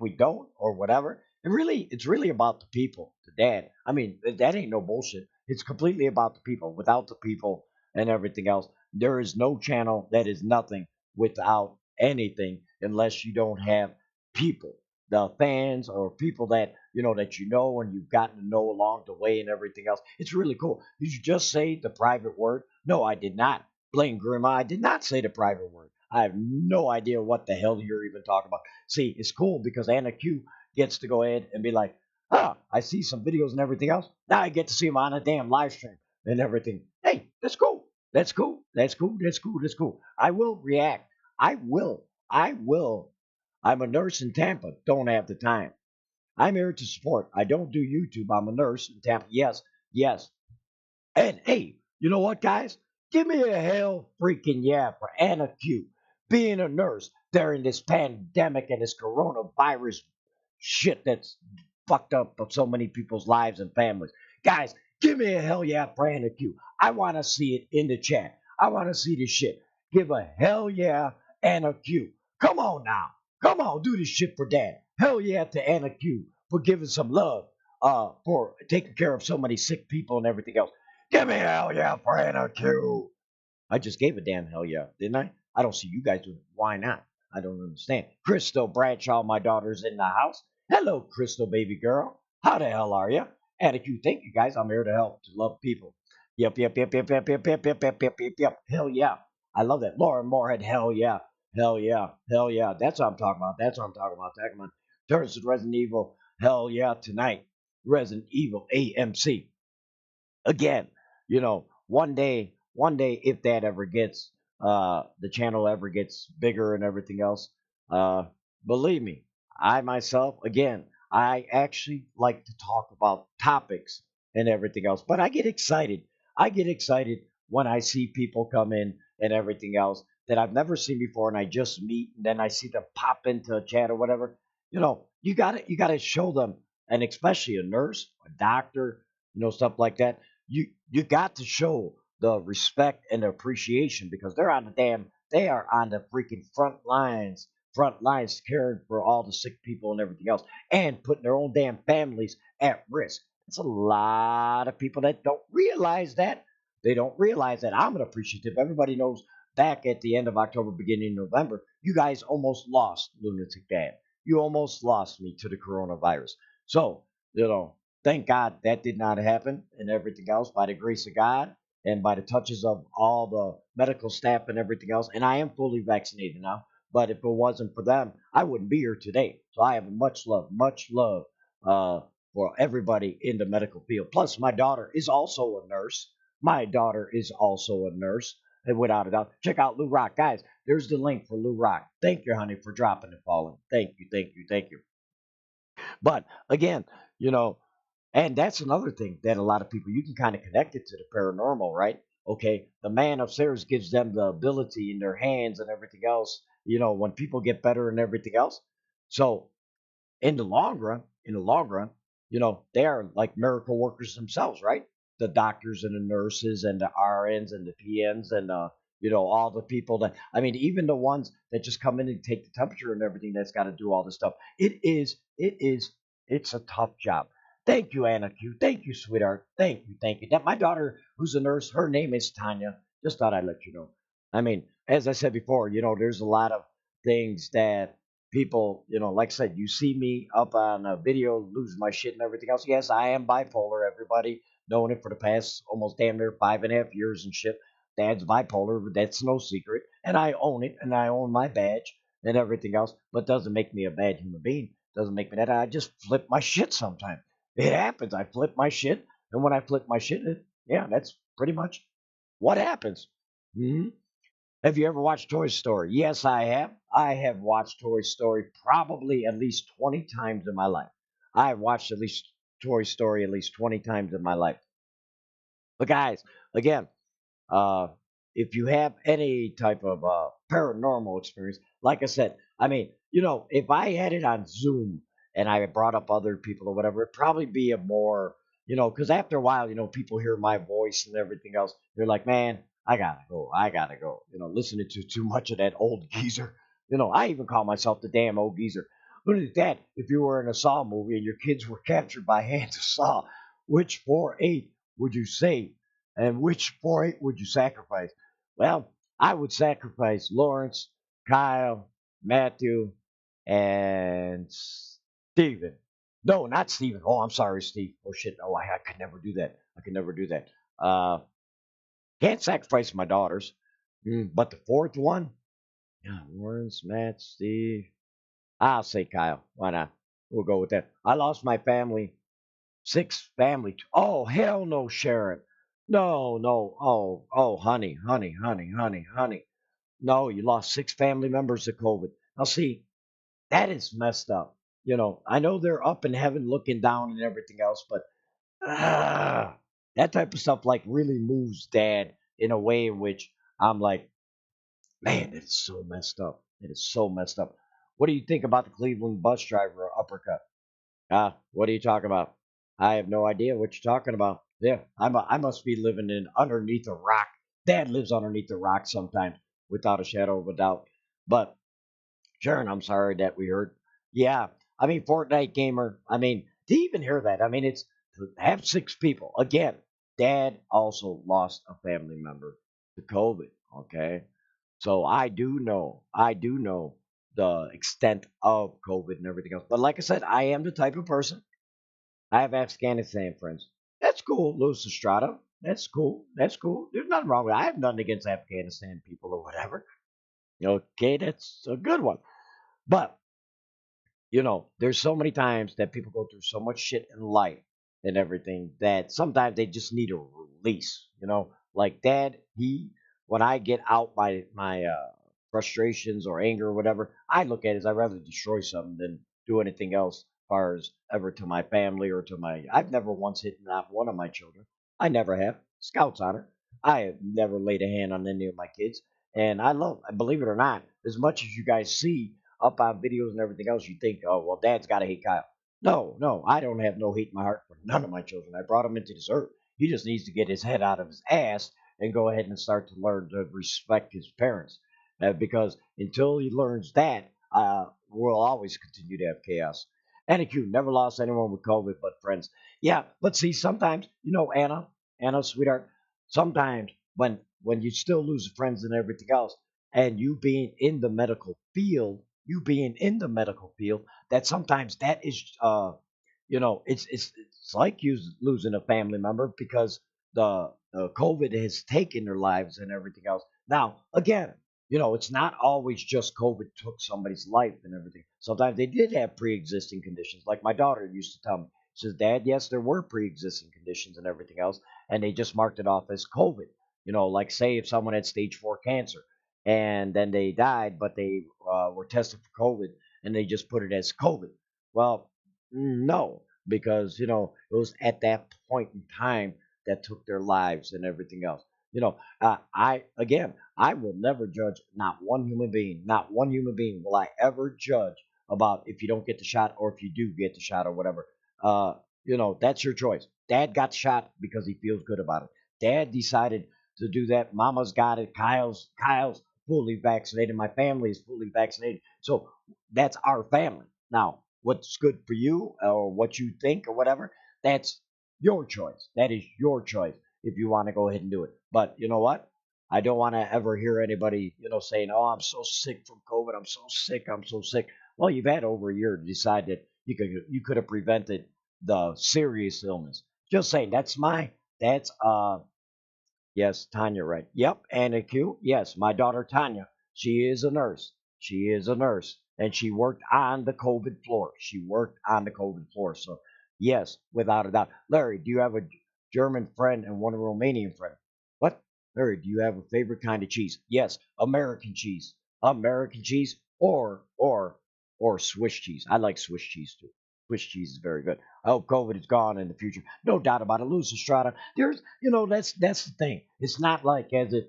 we don't or whatever, it's really about the people, the dad. I mean, that ain't no bullshit. It's completely about the people. Without the people and everything else, there is no channel that is nothing without anything unless you don't have people, the fans or people that and you've gotten to know along the way and everything else. It's really cool. Did you just say the private word? No, I did not. Blame Grandma. I did not say the private word. I have no idea what the hell you're even talking about. See, it's cool because Anna Q gets to go ahead and be like, I see some videos and everything else. Now I get to see them on a damn live stream and everything. Hey, that's cool. That's cool. That's cool. That's cool. That's cool. I will react. I will. I will. I'm a nurse in Tampa. Don't have the time. I'm here to support. I don't do YouTube. I'm a nurse in Tampa. Yes. Yes. And hey, you know what, guys? Give me a hell freaking yeah for Anna Q being a nurse during this pandemic and this coronavirus shit that's fucked up so many people's lives and families. Guys, give me a hell yeah for Anna Q. I want to see it in the chat. I want to see this shit. Give a hell yeah, Anna Q. Come on now. Come on, do this shit for Dad. Hell yeah to Anna Q for giving some love, for taking care of so many sick people and everything else. Give me a hell yeah for Anna Q. I just gave a damn hell yeah, didn't I? I don't see you guys doing it. Why not? I don't understand. Crystal Bradshaw, my daughter's in the house. Hello, Crystal, baby girl. How the hell are you? And if you thank you guys, I'm here to help, to love people. Yep, yep, yep, yep, yep, yep, yep, yep, yep, yep, yep, yep. Hell yeah. I love that. Lauren Moorhead, hell yeah. Hell yeah. Hell yeah. That's what I'm talking about. That's what I'm talking about. Come on. Turns to Resident Evil. Hell yeah, tonight. Resident Evil AMC again, one day, if that ever gets, the channel ever gets bigger and everything else, uh, believe me, I myself, again, I actually like to talk about topics and everything else, but I get excited. I get excited when I see people come in and everything else that I've never seen before, and I just meet, and then I see them pop into a chat or whatever. You gotta show them, and especially a nurse, a doctor, stuff like that. You got to show the respect and the appreciation because they are on the freaking front lines caring for all the sick people and everything else and putting their own damn families at risk. It's a lot of people that don't realize that. They don't realize that. I'm an appreciative. Everybody knows back at the end of October, beginning of November, you guys almost lost Lunatic Dad. You almost lost me to the coronavirus. So, thank God that did not happen and everything else by the grace of God and by the touches of all the medical staff and everything else. And I am fully vaccinated now. But if it wasn't for them, I wouldn't be here today. So I have much love uh, for everybody in the medical field. Plus, my daughter is also a nurse. My daughter is also a nurse, and without a doubt. Check out Lou Rock. Guys, there's the link for Lou Rock. Thank you, honey, for dropping and falling. Thank you, thank you, thank you. But again, you know, and that's another thing that a lot of people, you can kind of connect it to the paranormal, right? Okay, the man upstairs gives them the ability in their hands and everything else, when people get better and everything else. So in the long run, they are like miracle workers themselves, right? The doctors and the nurses and the RNs and the PNs and All the people that, I mean, even the ones that just come in and take the temperature and everything, that's got to do all this stuff. It's a tough job. Thank you, Anna Q. Thank you, sweetheart. Thank you, thank you. That my daughter, who's a nurse, her name is Tanya. Just thought I'd let you know. I mean, as I said before, there's a lot of things that people, like I said, you see me up on a video losing my shit and everything else. Yes, I am bipolar. Everybody known it for the past almost damn near 5.5 years and shit. Dad's bipolar. That's no secret, and I own it, and I own my badge and everything else. But doesn't make me a bad human being. Doesn't make me that. I just flip my shit sometimes. It happens. I flip my shit, and when I flip my shit, yeah, that's pretty much what happens. Hmm. Have you ever watched Toy Story? Yes, I have. I have watched Toy Story probably at least 20 times in my life. I've watched at least Toy Story at least 20 times in my life. But guys, again, uh, if you have any type of paranormal experience, like I said, I mean, if I had it on Zoom and I brought up other people or whatever, it'd probably be a more, because after a while, people hear my voice and everything else. They're like, man, I gotta go. I gotta go. Listening to too much of that old geezer. I even call myself the damn old geezer. Look at that. If you were in a Saw movie and your kids were captured by hands of Saw, which 4-8 would you save? And which 4-8 would you sacrifice? Well, I would sacrifice Lawrence, Kyle, Matthew, and Steven. No, not Steven. Oh, I'm sorry, Steve. Oh, shit. Oh, I could never do that. I could never do that. Can't sacrifice my daughters. But the fourth one, yeah, Lawrence, Matt, Steve. I'll say Kyle. Why not? We'll go with that. I lost my family. Six family. Oh, hell no, Sharon. No, no. Oh, honey, honey, honey, honey, honey. No, you lost six family members to COVID. Now, see, that is messed up. I know they're up in heaven looking down and everything else, but that type of stuff like really moves dad in a way in which I'm like, man, it is so messed up. It is so messed up. What do you think about the Cleveland bus driver uppercut? What are you talking about? I have no idea what you're talking about. Yeah, I must be living in underneath a rock. Dad lives underneath a rock sometimes, without a shadow of a doubt. But Sharon, I'm sorry that we heard. Yeah, I mean Fortnite gamer. I mean to even hear that. I mean it's to have six people again. Dad also lost a family member to COVID. Okay, so I do know the extent of COVID and everything else. But like I said, I am the type of person. I have Afghanistan friends. That's cool, Louis Estrada. That's cool. That's cool. There's nothing wrong with it. I have nothing against Afghanistan people or whatever. Okay, that's a good one. But, there's so many times that people go through so much shit in life and everything that sometimes they just need a release. Like dad, when I get out my frustrations or anger or whatever, I look at it as I'd rather destroy something than do anything else as far as ever to my family or to my. I've never once hit not one of my children. I never have. Scouts honor. I have never laid a hand on any of my kids. And believe it or not, as much as you guys see up on videos and everything else, you think, oh, well, dad's got to hate Kyle. No, no, I don't have no hate in my heart for none of my children. I brought him into this earth. He just needs to get his head out of his ass and go ahead and start to learn to respect his parents. Because until he learns that, we'll always continue to have chaos. Anna Q never lost anyone with COVID but friends. Yeah, but see, sometimes, Anna, sweetheart, sometimes when you still lose friends and everything else, and you being in the medical field, that sometimes that is, it's like you losing a family member because the COVID has taken their lives and everything else. Now, again, it's not always just COVID took somebody's life and everything. Sometimes they did have pre-existing conditions, like my daughter used to tell me. She says, "Dad, yes, there were pre-existing conditions and everything else, and they just marked it off as COVID." Like say if someone had stage 4 cancer and then they died, but they were tested for COVID and they just put it as COVID. Well, no, because it was at that point in time that took their lives and everything else. I will never judge not one human being. Not one human being will I ever judge about if you don't get the shot or if you do get the shot or whatever. That's your choice. Dad got the shot because he feels good about it. Dad decided to do that. Mama's got it. Kyle's fully vaccinated. My family is fully vaccinated. So that's our family. Now, what's good for you or what you think or whatever, that's your choice. That is your choice if you want to go ahead and do it. But you know what? I don't want to ever hear anybody, saying, "Oh, I'm so sick from COVID. I'm so sick. I'm so sick." Well, you've had over a year to decide that you could have prevented the serious illness. Just saying. That's yes, Tanya, right? Yep, Anna Q. Yes, my daughter Tanya. She is a nurse. She is a nurse, and she worked on the COVID floor. She worked on the COVID floor. So yes, without a doubt. Larry, do you have a German friend and one Romanian friend? What? Larry, do you have a favorite kind of cheese? Yes, American cheese. American cheese or Swiss cheese. I like Swiss cheese too. Swiss cheese is very good. I hope COVID is gone in the future. No doubt about it. Luz Estrada, that's the thing. It's not like as if,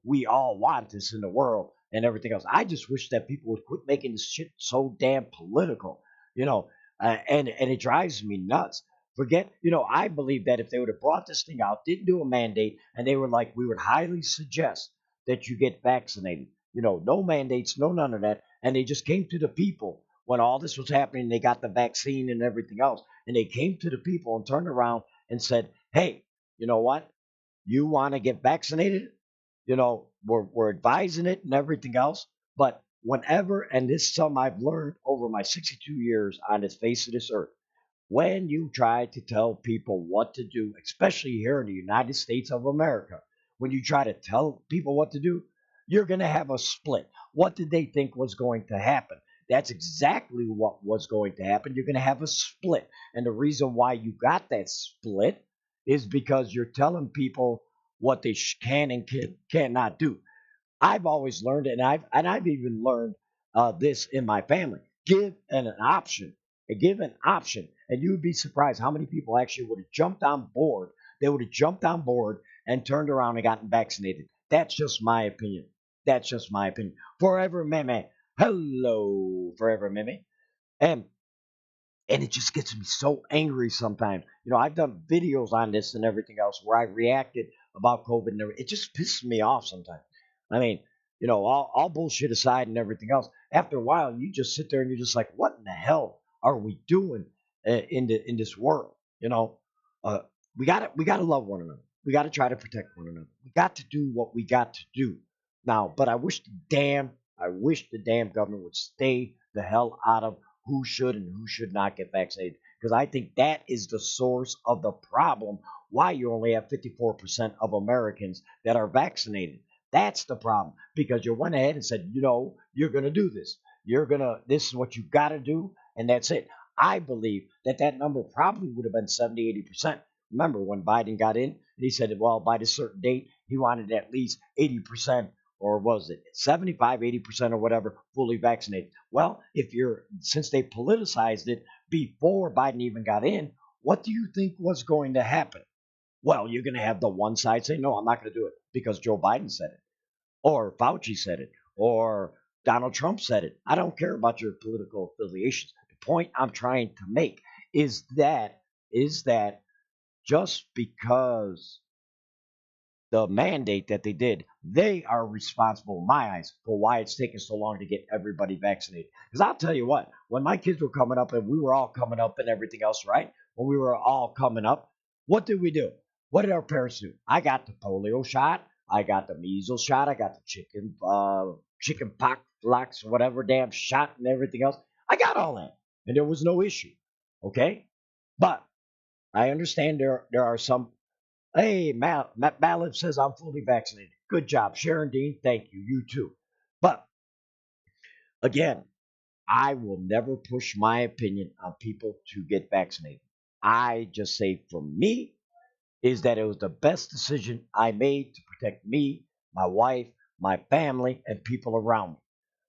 we all want this in the world and everything else. I just wish that people would quit making this shit so damn political, you know, and it drives me nuts. Forget, I believe that if they would have brought this thing out, didn't do a mandate, and they were like, we would highly suggest that you get vaccinated. No mandates, no none of that. And they just came to the people when all this was happening. They got the vaccine and everything else. And they came to the people and turned around and said, hey, you know what? You want to get vaccinated? We're advising it and everything else. But whenever, and this is something I've learned over my 62 years on this face of this earth, when you try to tell people what to do, especially here in the United States of America, when you try to tell people what to do, you're going to have a split. What did they think was going to happen? That's exactly what was going to happen. You're going to have a split. And the reason why you got that split is because you're telling people what they can and cannot do. I've always learned, and I've even learned this in my family. Give an option, and you would be surprised how many people actually would have jumped on board. They would have jumped on board and turned around and gotten vaccinated. That's just my opinion. That's just my opinion. Forever Meme, hello, Forever Meme, and and it just gets me so angry sometimes. I've done videos on this and everything else where I reacted about COVID and everything. It just pisses me off sometimes. I mean, all bullshit aside and everything else. After a while, you just sit there and you're just like, what in the hell are we doing in this world? Uh, we gotta love one another. We gotta try to protect one another. We got to do what we got to do now. But I wish the damn government would stay the hell out of who should and who should not get vaccinated. Because I think that is the source of the problem why you only have 54% of Americans that are vaccinated. That's the problem. Because you went ahead and said, you're going to do this. This is what you've got to do, and that's it. I believe that number probably would have been 70, 80%. Remember when Biden got in and he said, well, by this certain date, he wanted at least 80%, or was it 75, 80% or whatever, fully vaccinated. Well, since they politicized it before Biden even got in, what do you think was going to happen? Well, you're going to have the one side say, no, I'm not going to do it because Joe Biden said it, or Fauci said it, or Donald Trump said it. I don't care about your political affiliations. The point I'm trying to make is that just because the mandate that they did, they are responsible, in my eyes, for why it's taking so long to get everybody vaccinated. Because I'll tell you what, when my kids were coming up and we were all coming up and everything else, right? When we were all coming up, what did we do? What did our parents do? I got the polio shot, I got the measles shot, I got the chicken pox, whatever damn shot and everything else. I got all that, and there was no issue. Okay, but I understand there are some. Hey, Matt Ballard says I'm fully vaccinated. Good job. Sharon Dean, thank you. You too. But again, I will never push my opinion on people to get vaccinated. I just say for me is that it was the best decision I made to protect me, my wife, my family, and people around me.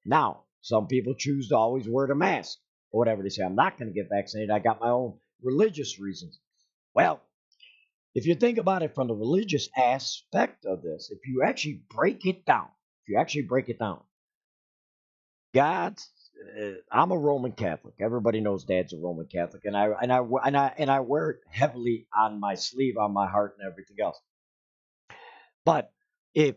Now, some people choose to always wear the mask or whatever they say. I'm not going to get vaccinated. I got my own religious reasons. Well, if you think about it from the religious aspect of this, if you actually break it down, God's. I'm a Roman Catholic. Everybody knows Dad's a Roman Catholic, and I wear it heavily on my sleeve, on my heart, and everything else. But if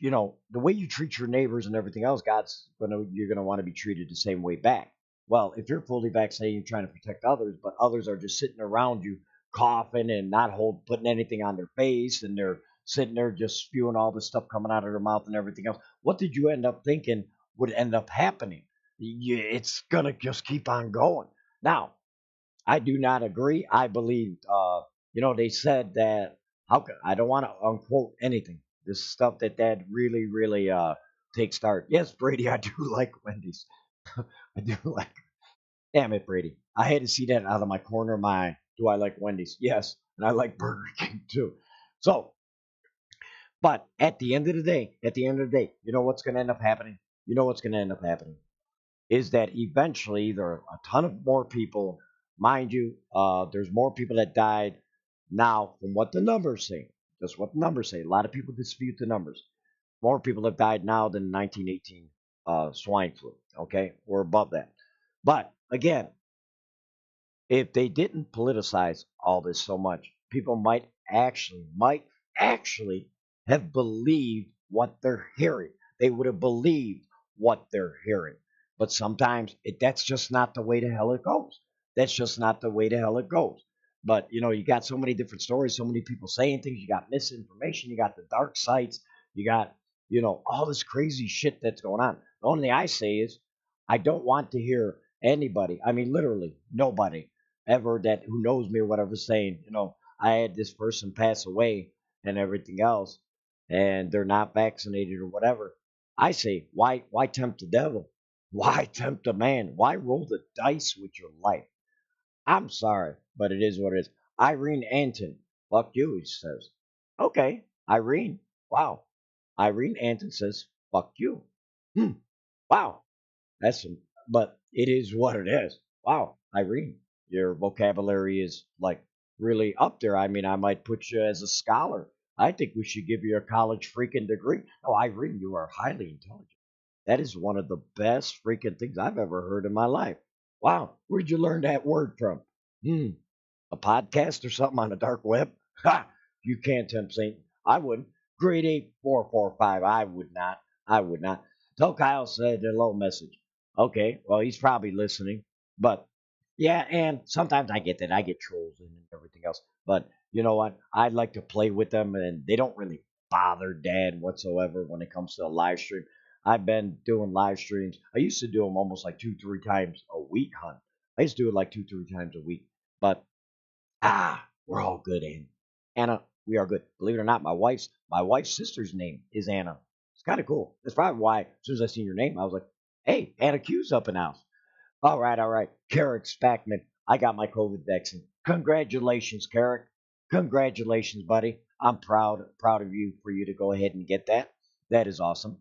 the way you treat your neighbors and everything else, you're gonna want to be treated the same way back. Well, if you're fully vaccinated, you're trying to protect others, but others are just sitting around you coughing and not putting anything on their face, and they're sitting there just spewing all this stuff coming out of their mouth and everything else. What did you end up thinking would end up happening? It's gonna just keep on going. Now, I do not agree. I believe, they said that. I don't want to unquote anything. This stuff that really, really takes start. Yes, Brady, I do like Wendy's. I do like. Damn it, Brady. I had to see that out of my corner of my eye. Do I like Wendy's? Yes, and I like Burger King too. So, but at the end of the day, you know what's going to end up happening? You know what's going to end up happening is that eventually there are a ton of more people. Mind you, there's more people that died now from what the numbers say. That's what the numbers say. A lot of people dispute the numbers. More people have died now than 1918 swine flu. Okay, we're above that. But again, if they didn't politicize all this so much, people might actually have believed what they're hearing. They would have believed what they're hearing. But sometimes that's just not the way to hell it goes. That's just not the way to hell it goes. But you got so many different stories, so many people saying things. You got misinformation. You got the dark sites. You got all this crazy shit that's going on. The only thing I say is I don't want to hear anybody. I mean, literally nobody ever that who knows me or whatever saying, I had this person pass away and everything else, and they're not vaccinated or whatever. I say, why tempt the devil? Why tempt a man? Why roll the dice with your life? I'm sorry, but it is what it is. Irene Anton, fuck you, he says. Okay, Irene. Wow. Irene Anton says, fuck you. Hmm. Wow. That's some, but it is what it is. Wow, Irene, your vocabulary is like really up there. I mean, I might put you as a scholar. I think we should give you a college freaking degree. No, Irene, you are highly intelligent. That is one of the best freaking things I've ever heard in my life. Wow, where'd you learn that word from? Hmm, a podcast or something on the dark web? Ha! You can't tempt Satan. I wouldn't. Grade 8445. I would not. I would not. Tell Kyle said a little message. Okay, well, he's probably listening. But yeah, and sometimes I get that. I get trolls and everything else. But you know what? I like to play with them, and they don't really bother Dad whatsoever when it comes to a live stream. I've been doing live streams. I used to do them almost like two, three times a week, hon. I used to do it like two, three times a week. But we're all good, Anna. We are good. Believe it or not, my wife's sister's name is Anna. It's kind of cool. That's probably why as soon as I seen your name, I was like, hey, Anna Q's up in house. All right, all right. Carrick Spackman, I got my COVID vaccine. Congratulations, Carrick. Congratulations, buddy. I'm proud of you for you to go ahead and get that. That is awesome.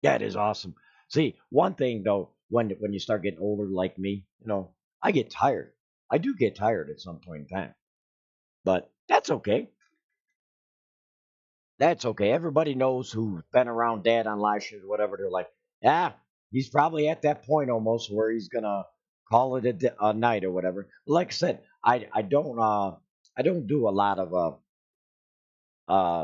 That is awesome. See, one thing though, when you start getting older like me, I get tired. I do get tired at some point in time. But that's okay. That's okay. Everybody knows who's been around Dad on live shows or whatever. They're like, yeah, he's probably at that point almost where he's gonna call it a night or whatever. Like I said, I don't do a lot of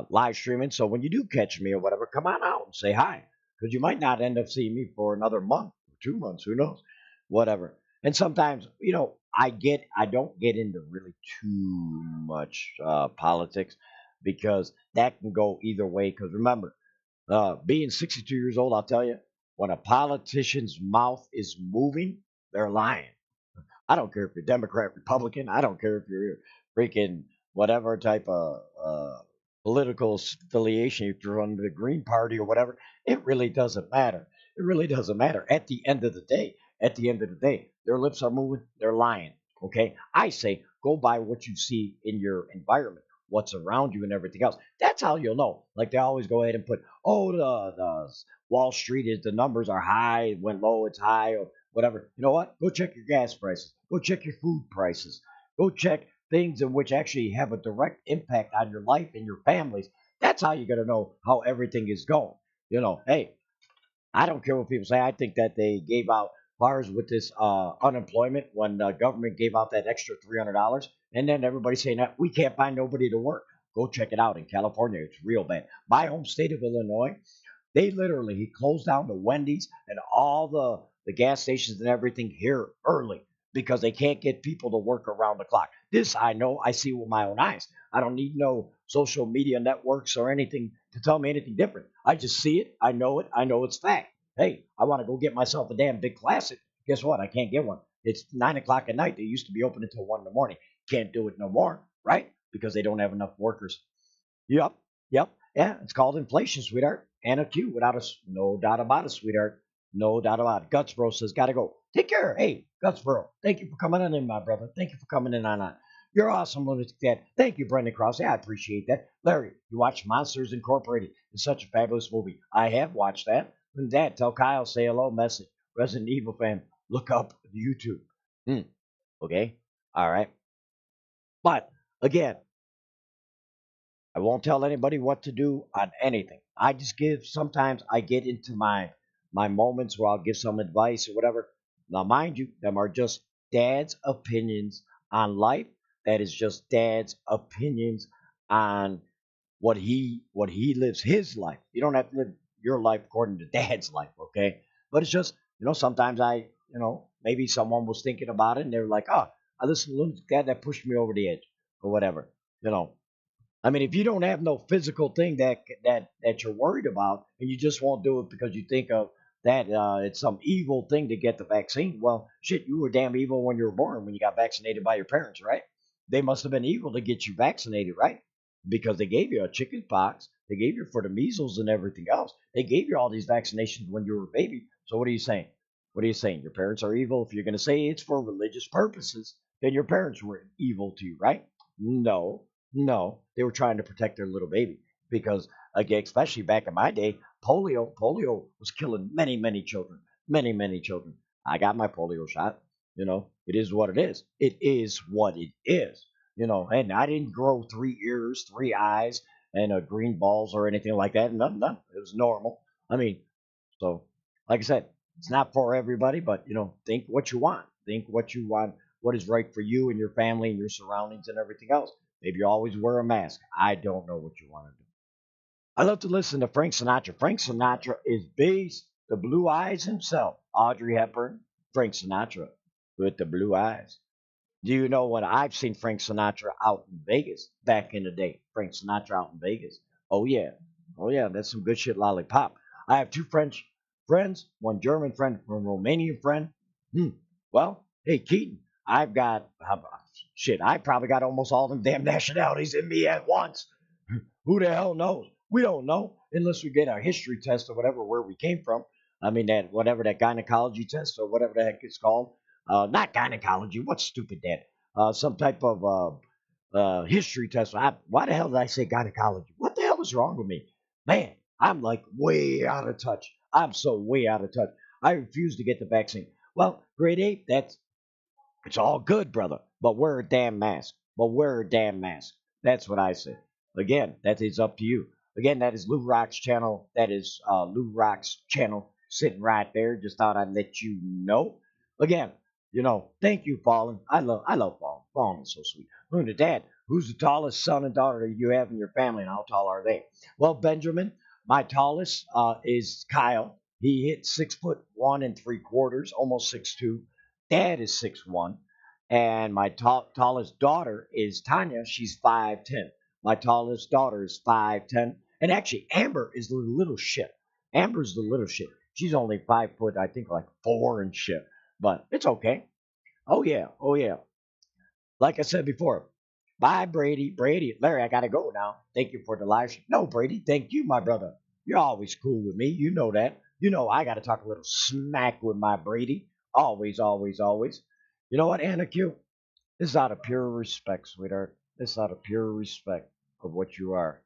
live streaming. So when you do catch me or whatever, come on out and say hi because you might not end up seeing me for another month or 2 months. Who knows? Whatever. And sometimes, I don't get into really too much politics because that can go either way. Because remember, being 62 years old, I'll tell you, when a politician's mouth is moving, they're lying. I don't care if you're Democrat, Republican. I don't care if you're freaking whatever type of political affiliation, if you're on the Green Party or whatever. It really doesn't matter. It really doesn't matter. At the end of the day, their lips are moving. They're lying. Okay. I say go by what you see in your environment, what's around you, and everything else. That's how you'll know. Like they always go ahead and put, oh, the Wall Street is the numbers are high, it went low, it's high, or whatever. You know what? Go check your gas prices. Go check your food prices. Go check things in which actually have a direct impact on your life and your families. That's how you're gonna know how everything is going. Hey, I don't care what people say. I think that they gave out bars with this unemployment when the government gave out that extra $300, and then everybody's saying that we can't find nobody to work. Go check it out in California. It's real bad. My home state of Illinois, they literally he closed down the Wendy's and all the gas stations and everything here early because they can't get people to work around the clock. This I know, I see with my own eyes. I don't need no social media networks or anything to tell me anything different. I just see it, I know it's fact. Hey, I want to go get myself a damn big classic. Guess what? I can't get one. It's 9 o'clock at night. They used to be open until 1 in the morning. Can't do it no more, right? Because they don't have enough workers. Yep, yep. Yeah, it's called inflation, sweetheart. Anna Q, without us, no doubt about it, sweetheart. No doubt about it. Gutsbro says, gotta go. Take care. Hey, Gutsbro, thank you for coming on in, my brother. Thank you for coming in on. You're awesome, Lunatic Dad. Thank you, Brendan Cross. Yeah, I appreciate that. Larry, you watched Monsters Incorporated. It's such a fabulous movie. I have watched that. And Dad, tell Kyle, say hello, message. Resident Evil fan, look up YouTube. Okay? All right. But again, I won't tell anybody what to do on anything. I just give, sometimes I get into my moments where I'll give some advice or whatever. Now, mind you, them are just dad's opinions on life. That is just dad's opinions on what he lives his life. You don't have to live your life according to dad's life, okay? But it's just, sometimes maybe someone was thinking about it and they were like, oh, I listened to Lunatic Dad that pushed me over the edge or whatever. I mean, if you don't have no physical thing that you're worried about, and you just won't do it because you think of that it's some evil thing to get the vaccine, well, shit, you were damn evil when you were born when you got vaccinated by your parents, right? They must have been evil to get you vaccinated, right? Because they gave you a chicken pox, they gave you for the measles and everything else. They gave you all these vaccinations when you were a baby. So what are you saying? What are you saying? Your parents are evil? If you're going to say it's for religious purposes, then your parents were evil to you, right? No, no, they were trying to protect their little baby because, again, especially back in my day, polio was killing many, many children, many, many children. I got my polio shot. It is what it is. It is what it is. And I didn't grow 3 ears, 3 eyes, and green balls or anything like that. None. It was normal. I mean, so like I said, it's not for everybody, but think what you want. Think what you want. What is right for you and your family and your surroundings and everything else. Maybe you always wear a mask. I don't know what you want to do. I love to listen to Frank Sinatra. Frank Sinatra is based the blue eyes himself. Audrey Hepburn, Frank Sinatra with the blue eyes. Do you know what I've seen Frank Sinatra out in Vegas back in the day? Frank Sinatra out in Vegas. Oh yeah. Oh yeah, that's some good shit lollipop. I have two French friends, one German friend, one Romanian friend. Well, hey Keaton, I've got shit, I probably got almost all them damn nationalities in me at once. Who the hell knows? We don't know unless we get our history test or whatever where we came from. I mean that whatever that gynecology test or whatever the heck it's called. Not gynecology. What's stupid that? Some type of history test. Why the hell did I say gynecology? What the hell is wrong with me? Man, I'm like way out of touch. I'm so way out of touch. I refuse to get the vaccine. Well, grade 8, it's all good, brother. But wear a damn mask. But wear a damn mask. That's what I say. Again, that is up to you. Again, that is Lou Rock's channel. That is Lou Rock's channel sitting right there. Just thought I'd let you know. Again, thank you, Fallen. I love Fallen. Fallen is so sweet. Luna, Dad, who's the tallest son and daughter you have in your family, and how tall are they? Well, Benjamin, my tallest is Kyle. He hit 6'1 3/4", almost 6'2". Dad is 6'1", and my tallest daughter is Tanya. She's 5'10". My tallest daughter is 5'10", and actually Amber is the little shit. Amber's the little shit. She's only 5 foot, I think, like 4 and shit. But it's okay. Oh yeah, oh yeah. Like I said before, bye Brady. Brady, Larry, I gotta go now. Thank you for the live show. No, Brady, thank you, my brother. You're always cool with me. You know that. You know I gotta talk a little smack with my Brady. Always, always, always. You know what, Anna Q? This is out of pure respect, sweetheart. This is out of pure respect of what you are.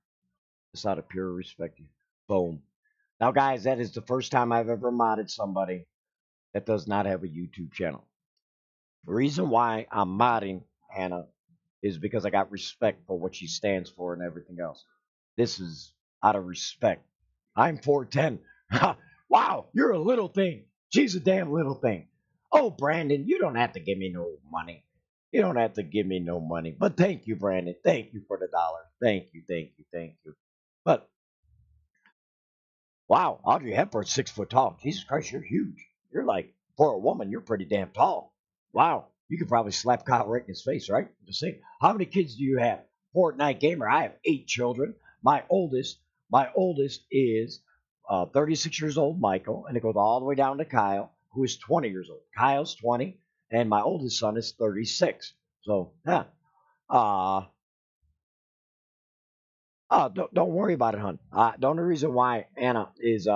This is out of pure respect. Boom. Now, guys, that is the first time I've ever modded somebody that does not have a YouTube channel. The reason why I'm modding Hannah is because I got respect for what she stands for and everything else. This is out of respect. I'm 4'10". Wow, you're a little thing. She's a damn little thing. Oh, Brandon, you don't have to give me no money. You don't have to give me no money. But thank you, Brandon. Thank you for the dollar. Thank you, thank you, thank you. But wow, Audrey Hepburn's 6 foot tall. Jesus Christ, you're huge. You're like, for a woman, you're pretty damn tall. Wow. You could probably slap Kyle right in his face, right? Just saying. How many kids do you have? Fortnite gamer. I have 8 children. My oldest is 36 years old, Michael, and it goes all the way down to Kyle, who is 20 years old. Kyle's 20, and my oldest son is 36. So, yeah. Uh, don't worry about it, hon. The only reason why Anna is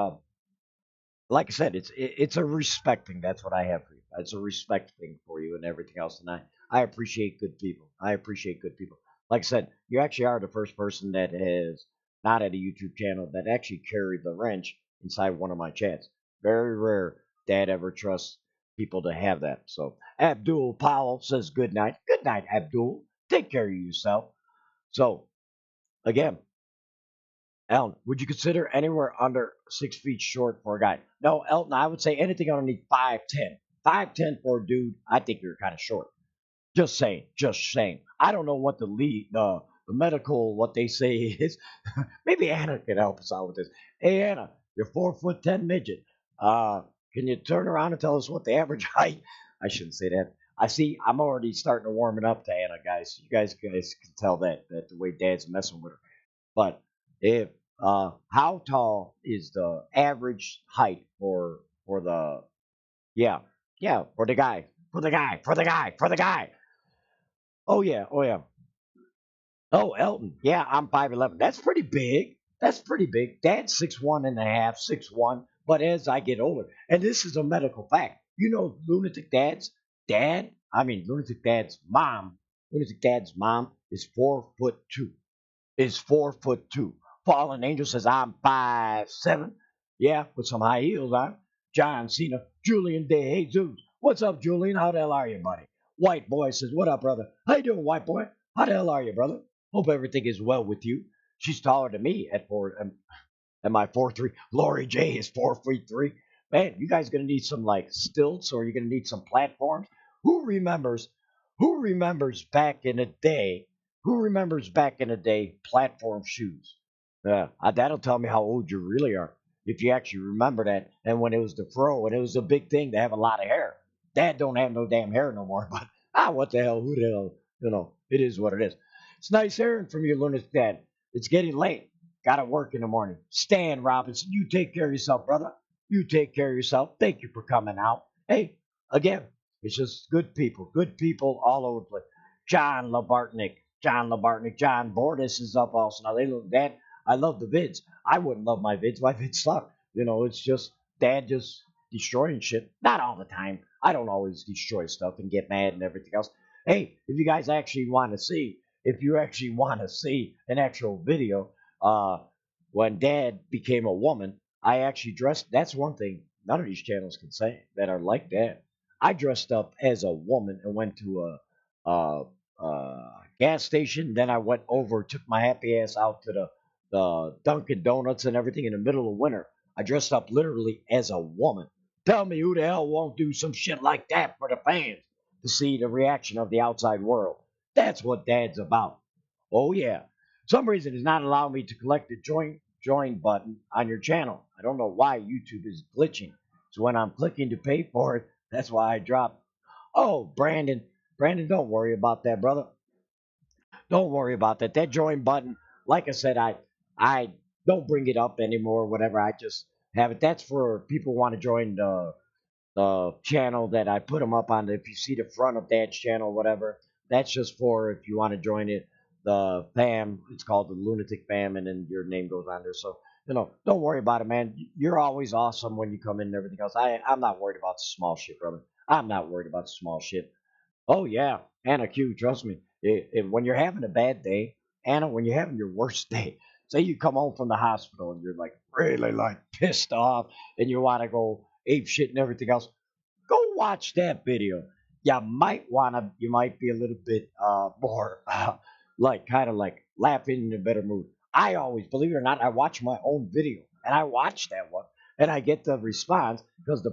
like I said, it's a respect thing. That's what I have for you. It's a respect thing for you and everything else. And I appreciate good people. I appreciate good people. Like I said, you actually are the first person that has not had a YouTube channel that actually carried the wrench inside one of my chats. Very rare Dad ever trusts people to have that. So Abdul Powell says good night. Good night, Abdul. Take care of yourself. So again, Elton, would you consider anywhere under 6 feet short for a guy? No, Elton, I would say anything underneath 5'10". 5'10" for a dude, I think you're kind of short. Just saying, just saying. I don't know what the medical what they say is. Maybe Anna can help us out with this. Hey Anna, you're 4'10" midget. Uh, can you turn around and tell us what the average height? I shouldn't say that. I see. I'm already starting to warm it up to Anna, guys. You guys can tell that the way Dad's messing with her. But if how tall is the average height for the yeah for the guy for the guy? Oh yeah, oh yeah. Oh Elton, yeah, I'm 5'11". That's pretty big. That's pretty big. Dad's 6'1" and a half, 6'1". But as I get older, and this is a medical fact, Lunatic Dad's dad. I mean, Lunatic Dad's mom. Lunatic Dad's mom is 4'2". Is 4'2". Fallen Angel says I'm 5'7". Yeah, with some high heels on. John Cena, Julian De Jesus. What's up, Julian? How the hell are you, buddy? White Boy says, what up, brother? How you doing, White Boy? How the hell are you, brother? Hope everything is well with you. She's taller than me at four. Am I 4'3"? Lori J is 4'3". Man, you guys gonna need some like stilts, or you're gonna need some platforms. Who remembers? Who remembers back in the day? Who remembers back in the day platform shoes? Yeah, that'll tell me how old you really are if you actually remember that. And when it was the fro, and it was a big thing to have a lot of hair. Dad don't have no damn hair no more. But what the hell? Who the hell? It is what it is. It's nice hearing from you, Luna's dad. It's getting late. Gotta work in the morning. Stan Robinson, you take care of yourself, brother. You take care of yourself. Thank you for coming out. Hey, again, it's just good people all over the place. John Labartnik, John Bordis is up also. Now they look that I love the vids. I wouldn't love my vids. My vids suck. It's just Dad just destroying shit. Not all the time. I don't always destroy stuff and get mad and everything else. Hey, if you guys actually want to see, if you actually want to see an actual video, uh, when Dad became a woman, I actually dressed. That's one thing none of these channels can say that are like that. I dressed up as a woman and went to gas station. Then I went over, took my happy ass out to the Dunkin' Donuts and everything in the middle of winter. I dressed up literally as a woman. Tell me who the hell won't do some shit like that for the fans to see the reaction of the outside world. That's what Dad's about. Oh yeah. Some reason it's not allowing me to collect the join button on your channel. I don't know why YouTube is glitching. So when I'm clicking to pay for it, that's why I drop. Oh, Brandon. Brandon, don't worry about that, brother. Don't worry about that. That join button, like I said, I don't bring it up anymore, whatever. I just have it. That's for people who want to join the channel that I put them up on. If you see the front of Dad's channel, whatever, that's just for if you want to join it. The fam, it's called the Lunatic Fam, and then your name goes on there. So, don't worry about it, man. You're always awesome when you come in and everything else. I'm not worried about the small shit, brother. I'm not worried about the small shit. Oh yeah, Anna Q, trust me. When you're having a bad day, Anna, when you're having your worst day, say you come home from the hospital and you're like really like pissed off and you want to go ape shit and everything else, go watch that video. You might be a little bit more like kind of like laughing in a better mood. I always, believe it or not, I watch my own video and I watch that one and I get the response because the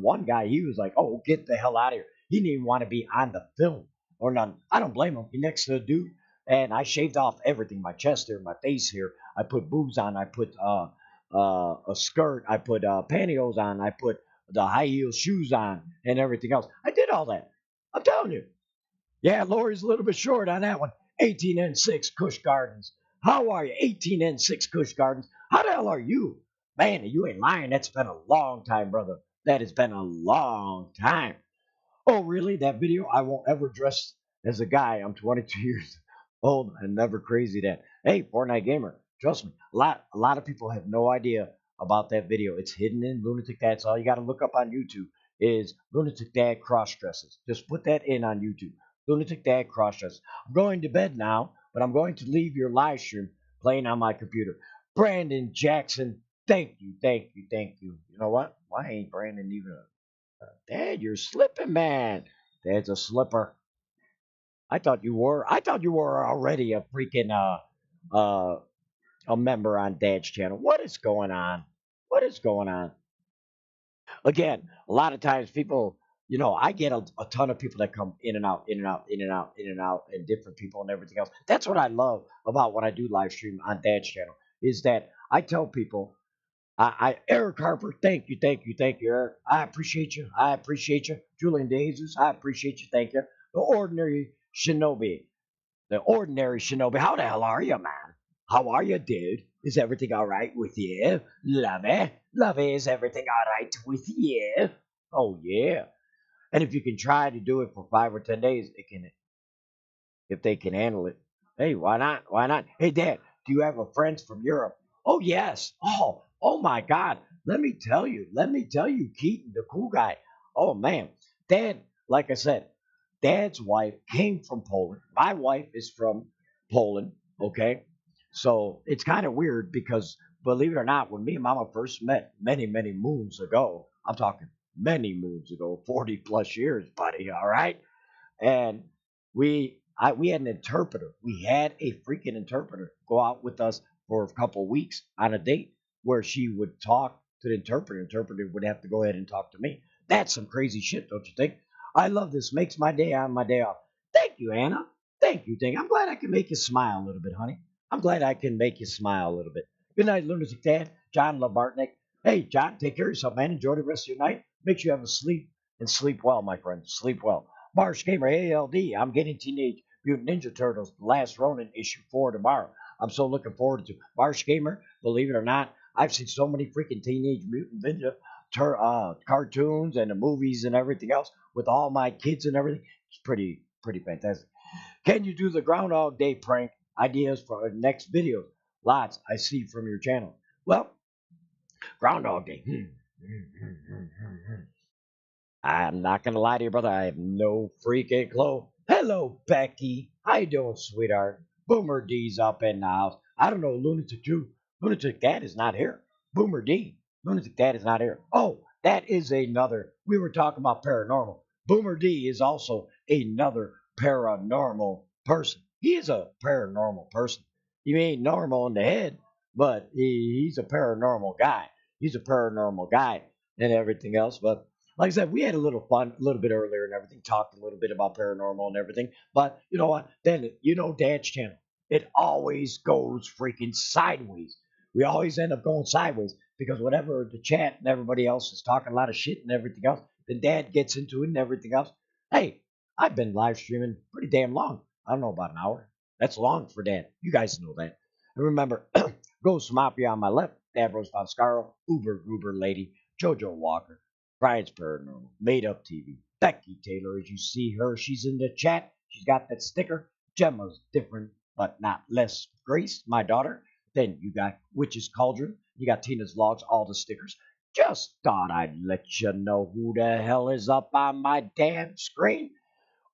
one guy, he was like, "Oh, get the hell out of here." He didn't even want to be on the film. or none. I don't blame him. He next to the dude, and I shaved off everything, my chest here, my face here. I put boobs on. I put a skirt. I put pantyhose on. I put the high heel shoes on and everything else. I did all that. I'm telling you. Yeah, Lori's a little bit short on that one. 18N6 Kush Gardens. How are you? 18N6 Kush Gardens. How the hell are you? Man, you ain't lying. That's been a long time, brother. That has been a long time. Oh, really? That video? I won't ever dress as a guy. I'm 22 years old and never crazy that. Hey, Fortnite gamer, trust me. A lot of people have no idea about that video. It's hidden in Lunatic Dad. So all you got to look up on YouTube is Lunatic Dad cross dresses. Just put that in on YouTube. Lunatic Dad cross dresses. I'm going to bed now, but I'm going to leave your live stream playing on my computer. Brandon Jackson, thank you, thank you, thank you. You know what? Why ain't Brandon even Dad, you're slipping, man. Dad's a slipper. I thought you were. I thought you were already a freaking uh a member on Dad's channel. What is going on? What is going on? Again, a lot of times people, I get a ton of people that come in and out, in and out, in and out, in and out, and different people and everything else. That's what I love about when I do live stream on Dad's channel is that I tell people Eric Harper, thank you, thank you, thank you, Eric. I appreciate you. I appreciate you. Julian DeJesus, I appreciate you. Thank you. The ordinary shinobi. The ordinary shinobi. How the hell are you, man? How are you, dude? Is everything all right with you? Lovey? Lovey, is everything all right with you? Oh, yeah. And if you can try to do it for 5 or 10 days, if they can handle it. Hey, why not? Why not? Hey, Dad, do you have a friends from Europe? Oh, yes. Oh my God. Let me tell you, Keaton, the cool guy. Oh, man. Dad, like I said, Dad's wife came from Poland. My wife is from Poland, okay? So it's kind of weird because, believe it or not, when me and Mama first met many, many moons ago, I'm talking many moons ago, 40 plus years, buddy, all right? And we had an interpreter. We had a freaking interpreter go out with us for a couple of weeks on a date where she would talk to the interpreter. Interpreter would have to go ahead and talk to me. That's some crazy shit, don't you think? I love this. Makes my day on my day off. Thank you, Anna. Thank you, I'm glad I can make you smile a little bit, honey. I'm glad I can make you smile a little bit. Good night, Lunatic Dad. John Labartnick. Hey, John, take care of yourself, man. Enjoy the rest of your night. Make sure you have a sleep and sleep well, my friend. Sleep well. Marsh Gamer ALD. I'm getting Teenage Mutant Ninja Turtles, The Last Ronin issue 4 tomorrow. I'm so looking forward to Marsh Gamer. Believe it or not, I've seen so many freaking Teenage Mutant Ninja cartoons and the movies and everything else with all my kids and everything. It's pretty fantastic. Can you do the Groundhog Day prank? Ideas for next videos. Lots I see from your channel. Well, Groundhog Day. I'm not gonna lie to you, brother. I have no freaking clue. Hello, Becky. How you doing, sweetheart? Boomer D's up in the house. I don't know, Lunatic 2. Lunatic Dad is not here. Boomer D. Lunatic Dad is not here. Oh, that is another. We were talking about paranormal. Boomer D is also another paranormal person. He is a paranormal person. He ain't normal in the head, but he's a paranormal guy. He's a paranormal guy and everything else. But like I said, we had a little fun a little bit earlier and everything, talked a little bit about paranormal and everything. But you know what? Then, Dad's channel, it always goes freaking sideways. We always end up going sideways because whenever the chat and everybody else is talking a lot of shit and everything else, then Dad gets into it and everything else. Hey, I've been live streaming pretty damn long. I don't know, about an hour. That's long for Dad. You guys know that. And remember, Ghost Mafia on my left, Dad Rose Fonscaro, Uber Goober Lady, Jojo Walker, Brian's Paranormal, Made Up TV, Becky Taylor, as you see her, she's in the chat. She's got that sticker. Gemma's different, but not less. Grace, my daughter. Then you got Witch's Cauldron. You got Tina's Logs, all the stickers. Just thought I'd let you know who the hell is up on my damn screen.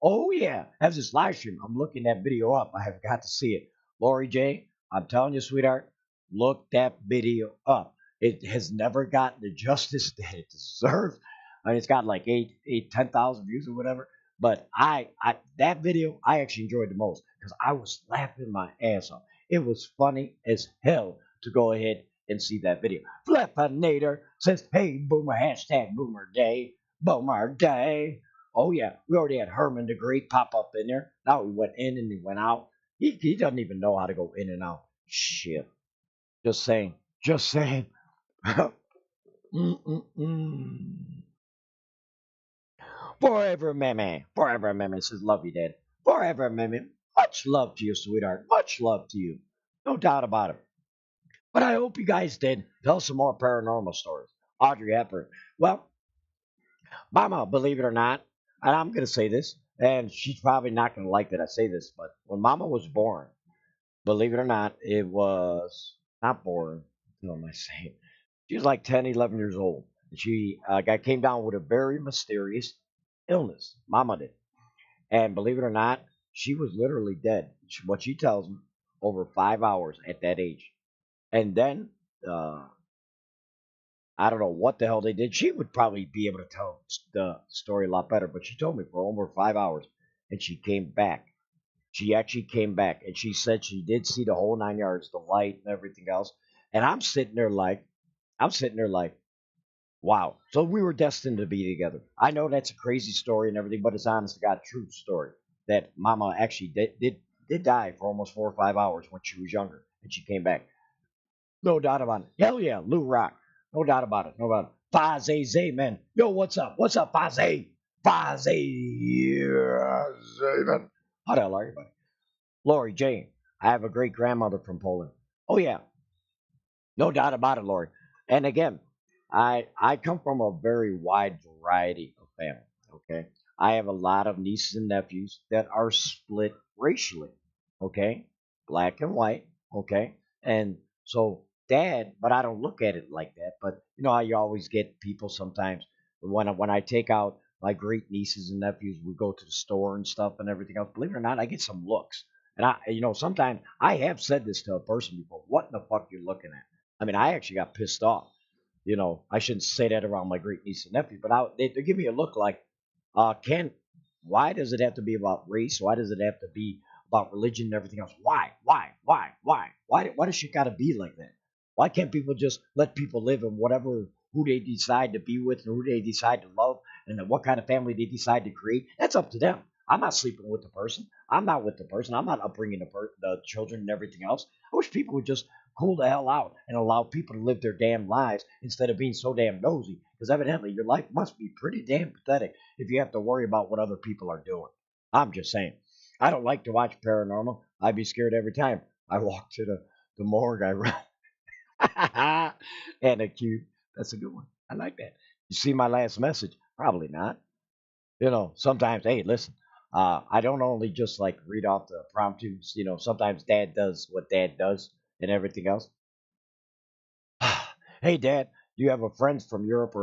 Oh, yeah. As this live stream, I'm looking that video up. I have got to see it. Lori J, I'm telling you, sweetheart, look that video up. It has never gotten the justice that it deserves. I mean, it's got like 10,000 views or whatever. But that video, I actually enjoyed the most because I was laughing my ass off. It was funny as hell to go ahead and see that video. Flippinator says, hey, boomer, hashtag boomer day, boomer day. Oh yeah, we already had Herman the Great pop up in there. Now he went in and he went out. He doesn't even know how to go in and out. Shit. Just saying. Just saying. Mm-mm-mm. Forever, Meme. Forever, Meme says, love you, Dad. Forever, Meme. Much love to you, sweetheart. Much love to you. No doubt about it. But I hope you guys did tell some more paranormal stories. Audrey Hepburn. Well, Mama, believe it or not, and I'm going to say this, and she's probably not going to like that I say this, but when Mama was born, believe it or not, it was not born. What am I saying? She was like 10, 11 years old. She came down with a very mysterious illness. Mama did. And believe it or not, she was literally dead. What she tells me, over 5 hours at that age. And then uh, I don't know what the hell they did. She would probably be able to tell the story a lot better, but she told me for over 5 hours, and she came back. She actually came back, and she said she did see the whole 9 yards, the light and everything else. And I'm sitting there like, wow. So we were destined to be together. I know that's a crazy story and everything, but it's honest to God, true story that Mama actually did die for almost 4 or 5 hours when she was younger, and she came back. No doubt about it. Hell yeah, Lou Rock. No doubt about it. No doubt. Faze Zay, man. Yo, what's up? What's up, Faze? Faze. Zay, man. How the hell are you, buddy? Lori Jane. I have a great grandmother from Poland. Oh yeah, no doubt about it, Lori. And again, I come from a very wide variety of family. Okay, I have a lot of nieces and nephews that are split racially. Okay, black and white. Okay, and so dad, but I don't look at it like that. But you know how you always get people sometimes when I take out my great nieces and nephews, we go to the store and stuff and everything else. Believe it or not, I get some looks. And sometimes I have said this to a person before. What in the fuck you looking at? I mean, I actually got pissed off. I shouldn't say that around my great niece and nephew, but they give me a look like, can why does it have to be about race? Why does it have to be about religion and everything else? Why does shit got to be like that? Why can't people just let people live in whatever who they decide to be with and who they decide to love and then what kind of family they decide to create? That's up to them. I'm not sleeping with the person. I'm not with the person. I'm not upbringing the children and everything else. I wish people would just cool the hell out and allow people to live their damn lives instead of being so damn nosy. Because evidently your life must be pretty damn pathetic if you have to worry about what other people are doing. I'm just saying. I don't like to watch paranormal. I'd be scared every time I walk to the morgue. I run. And a cube. That's a good one. I like that. You see my last message? Probably not. Sometimes, hey, listen, I don't only just like read off the promptus. Sometimes dad does what dad does and everything else. Hey, Dad, do you have a friend from Europe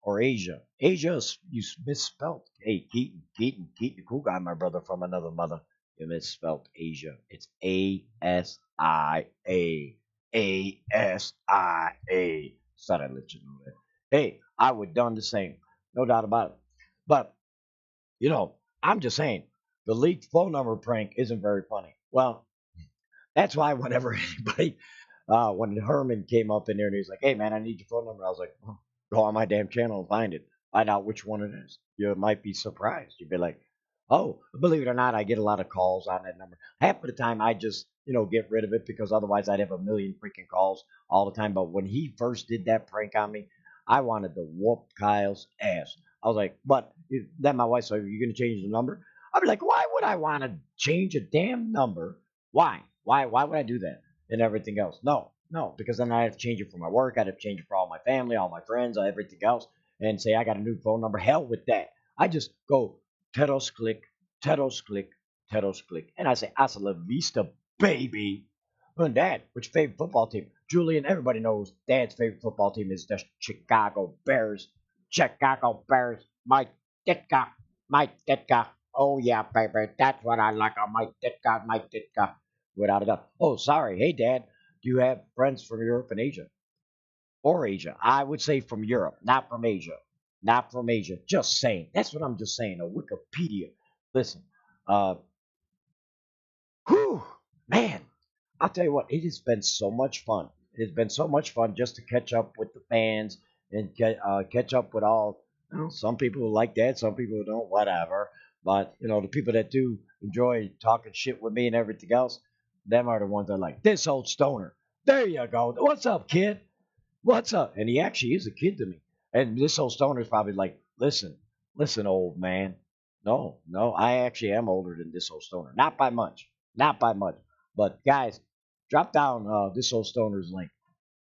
or Asia? Asia, you misspelled. Hey, Keaton, the cool guy, my brother from another mother. You misspelled Asia. It's Asia. Asia. Thought I'd let you know that. Hey, I would done the same. No doubt about it. But, I'm just saying, the leaked phone number prank isn't very funny. Well, that's why whenever anybody, when Herman came up in there and he was like, "Hey man, I need your phone number," I was like, "Go on my damn channel and find it. Find out which one it is." You might be surprised. You'd be like, "Oh, believe it or not, I get a lot of calls on that number." Half of the time, I just get rid of it because otherwise I'd have a million freaking calls all the time. But when he first did that prank on me, I wanted to whoop Kyle's ass. I was like, "But then my wife said, are you going to change the number?" I'd be like, "Why would I want to change a damn number? Why? Why would I do that?" And everything else. No, no, because then I have to change it for my work. I'd have to change it for all my family, all my friends, everything else, and say I got a new phone number. Hell with that. I just go Teros click, Teros click, Teros click, and I say Hasta la vista, baby. And Dad, what's your favorite football team? Julian, everybody knows Dad's favorite football team is the Chicago Bears. Chicago Bears. My Ditka. Oh yeah, baby, that's what I like. My Ditka. Without a doubt. Oh, sorry. Hey, Dad, do you have friends from Europe and Asia? Or Asia? I would say from Europe, not from Asia. Not from Asia. Just saying. That's what I'm just saying. A Wikipedia. Listen, uh, whew, man, I'll tell you what, it has been so much fun. It has been so much fun just to catch up with the fans and catch up with all. Well, some people like that, some people don't, whatever. But the people that do enjoy talking shit with me and everything else, them are the ones that like this old stoner. There you go. What's up, kid? What's up? And he actually is a kid to me. And this old stoner is probably like, listen, listen, old man. No, no, I actually am older than this old stoner. Not by much. Not by much. But guys, drop down this old stoner's link.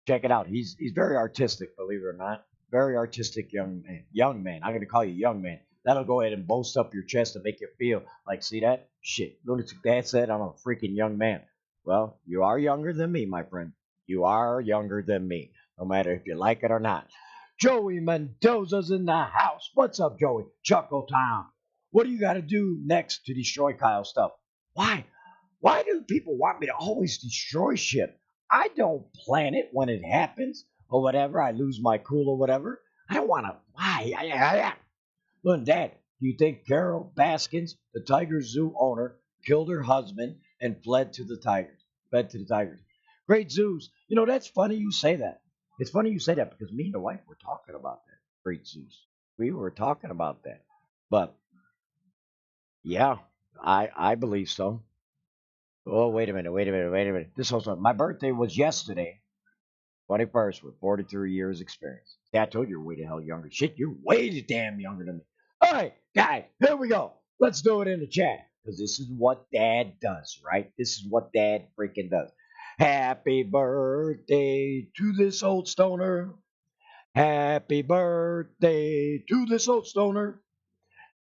Check it out. He's very artistic, believe it or not. Very artistic young man. Young man. I'm gonna call you young man. That'll go ahead and boast up your chest and make you feel like, see that? Shit. Lunatic Dad said I'm a freaking young man. Well, you are younger than me, my friend. You are younger than me, no matter if you like it or not. Joey Mendoza's in the house. What's up, Joey? Chuckle Town. What do you got to do next to destroy Kyle's stuff? Why? Why do people want me to always destroy shit? I don't plan it when it happens or whatever. I lose my cool or whatever. I don't want to. Why? Look, Dad, do you think Carol Baskins, the Tiger Zoo owner, killed her husband and fled to the tigers? Fled to the tigers. Great zoos. That's funny you say that. It's funny you say that because me and the wife were talking about that. Great zoos. We were talking about that. But yeah, I believe so. Oh, wait a minute, wait a minute, wait a minute. This also, my birthday was yesterday, 21st, with 43 years experience. Yeah, I told you you're way the hell younger. Shit, you're way the damn younger than me. All right, guys, here we go. Let's do it in the chat because this is what Dad does, right? This is what Dad freaking does. Happy birthday to this old stoner. Happy birthday to this old stoner.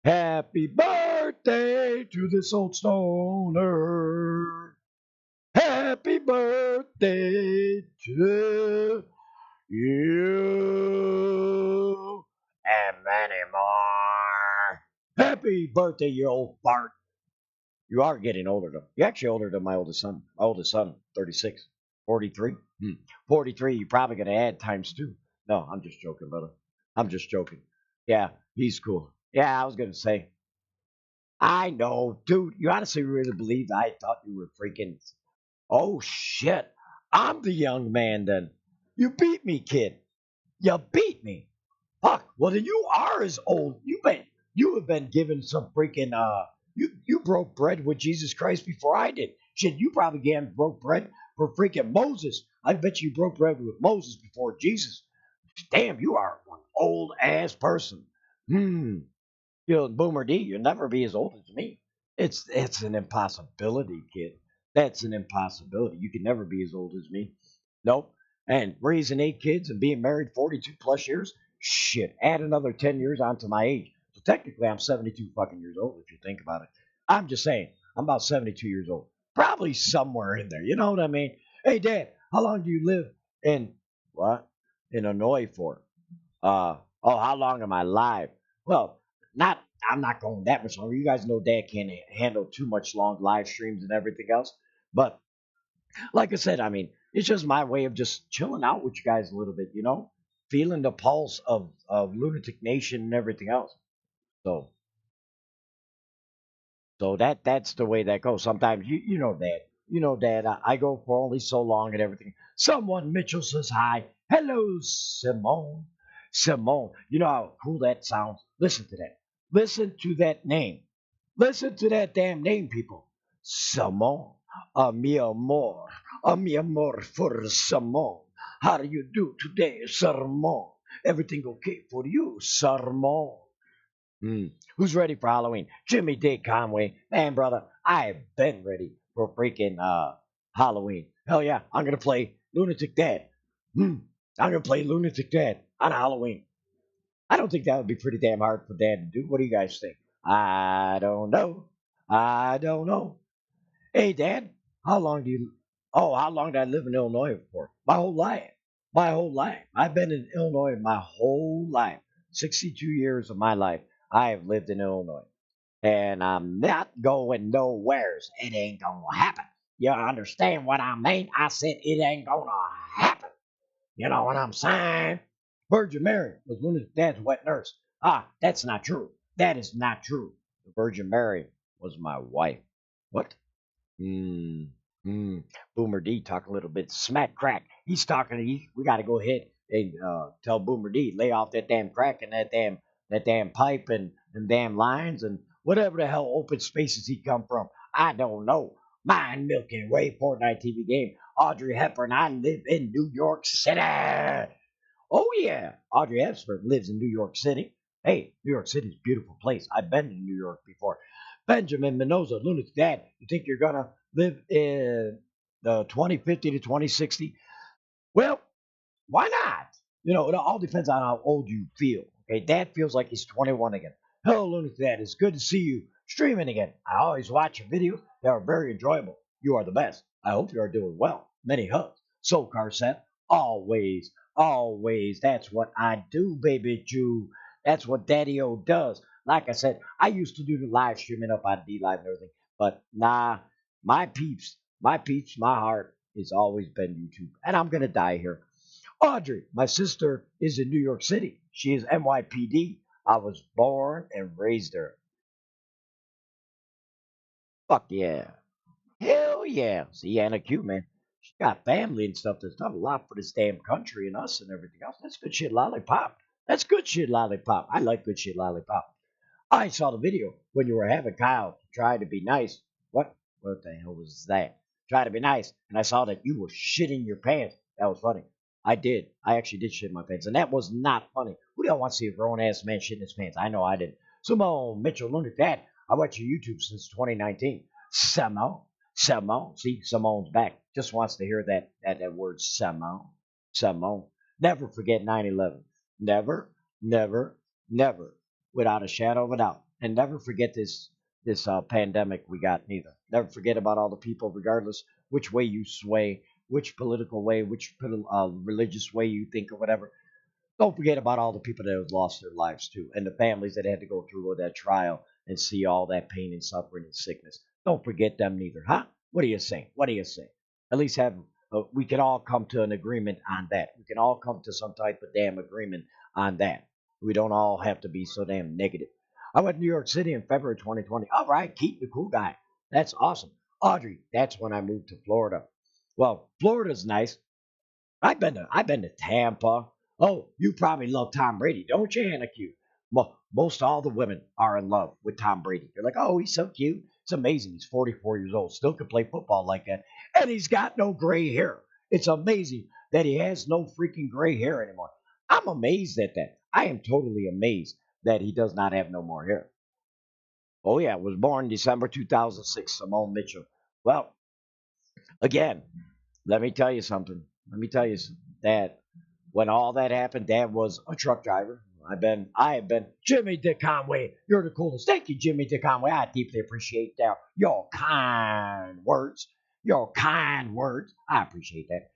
Happy birthday to this old stoner. Happy birthday to you and many more. Happy birthday, you old fart. You are getting older, though. You're actually older than my oldest son. My oldest son, 36. 43. 43, you're probably going to add times two. No, I'm just joking, brother. I'm just joking. Yeah, he's cool. Yeah, I was going to say. I know, dude. You honestly really believed I thought you were freaking. Oh, shit. I'm the young man then. You beat me, kid. You beat me. Fuck. Well, then you are as old. You have been given some freaking you broke bread with Jesus Christ before I did. Shit, you probably broke bread for freaking Moses. I bet you broke bread with Moses before Jesus. Damn, you are one old ass person. Hmm. Boomer D, you'll never be as old as me. It's an impossibility, kid. That's an impossibility. You can never be as old as me. Nope. And raising 8 kids and being married 42 plus years, shit, add another 10 years onto my age. So technically, I'm 72 fucking years old if you think about it. I'm just saying, I'm about 72 years old. Probably somewhere in there. You know what I mean? Hey, Dad, how long do you live in what? In Illinois for? How long am I live? Well, not. I'm not going that much longer. You guys know Dad can't handle too much long live streams and everything else. But like I said, I mean, it's just my way of just chilling out with you guys a little bit, feeling the pulse of Lunatic Nation and everything else. So, that's the way that goes. Sometimes Dad, I go for only so long and everything. Someone Mitchell says hi. Hello, Simone. Simone. You know how cool that sounds. Listen to that. Listen to that name. Listen to that damn name, people. Simone. A mi amor for Simone. How do you do today, Simone? Everything okay for you, Simone? Who's ready for Halloween? Jimmy D. Conway. Man, brother, I have been ready for freaking Halloween. Hell yeah, I'm going to play Lunatic Dad. I'm going to play Lunatic Dad on Halloween. I don't think that would be pretty damn hard for Dad to do. What do you guys think? I don't know. I don't know. Hey, Dad, how long do you. Oh, how long did I live in Illinois for? My whole life. My whole life. I've been in Illinois my whole life. 62 years of my life. I have lived in Illinois. And I'm not going nowheres. It ain't gonna happen. You understand what I mean? I said it ain't gonna happen. You know what I'm saying? Virgin Mary was Lunatic Dad's wet nurse. Ah, that's not true. That is not true. The Virgin Mary was my wife. What? Hmm. Boomer D talk a little bit smack crack. He's talking. We got to go ahead and tell Boomer D lay off that damn crack and that damn that damn pipe and damn lines and whatever the hell open spaces he come from. I don't know. Mine Milky Way Fortnite TV game. Audrey Hepburn. I live in New York City. Oh yeah, Audrey Hepburn lives in New York City. Hey, New York City's a beautiful place. I've been to New York before. Benjamin Mendoza, Lunatic Dad. You think you're gonna live in the 2050 to 2060? Well, why not? It all depends on how old you feel. Okay, Dad feels like he's 21 again. Hello, Lunatic Dad. It's good to see you streaming again. I always watch your videos. They are very enjoyable. You are the best. I hope you are doing well. Many hugs. So, Carset, always, always. That's what I do, baby Jew. That's what Daddy O does. Like I said, I used to do the live streaming up on D Live and everything, but nah, my peeps, my heart has always been YouTube, and I'm gonna die here. Audrey, my sister, is in New York City. She is NYPD. I was born and raised there. Fuck yeah. Hell yeah. See, Anna Q, man. She got family and stuff that's done a lot for this damn country and us and everything else. That's good shit, Lollipop. That's good shit, Lollipop. I like good shit, Lollipop. I saw the video when you were having Kyle try to be nice. What? What the hell was that? Try to be nice, and I saw that you were shitting your pants. That was funny. I did. I actually did shit my pants, and that was not funny. Who don't want to see a grown ass man shitting his pants? I know I did. Simone Mitchell, look at that. I watch your YouTube since 2019. Simone. See, Simone's back. Just wants to hear that word Simone. Never forget 9/11. Never, never, never, without a shadow of a doubt. And never forget this pandemic we got neither. Never forget about all the people, regardless which way you sway, which political way, which religious way you think or whatever. Don't forget about all the people that have lost their lives too, and the families that had to go through with that trial and see all that pain and suffering and sickness. Don't forget them neither, huh? What do you say? What do you say? At least have we can all come to an agreement on that. We can all come to some type of damn agreement on that. We don't all have to be so damn negative. I went to New York City in February 2020. All right, Keith, the cool guy. That's awesome. Audrey, that's when I moved to Florida. Well, Florida's nice. I've been to Tampa. Oh, you probably love Tom Brady, don't you, Hannah Q? Well, most all the women are in love with Tom Brady. They're like, oh, he's so cute. It's amazing. He's 44 years old, still can play football like that, and he's got no gray hair. It's amazing that he has no freaking gray hair anymore. I'm amazed at that. I am totally amazed that he does not have no more hair. Oh yeah, was born December 2006. Simone Mitchell. Well, again, let me tell you something. Let me tell you that when all that happened, Dad was a truck driver. I have been Jimmy Dick Conway. You're the coolest. Thank you, Jimmy Dick Conway. I deeply appreciate that. Your kind words. Your kind words. I appreciate that.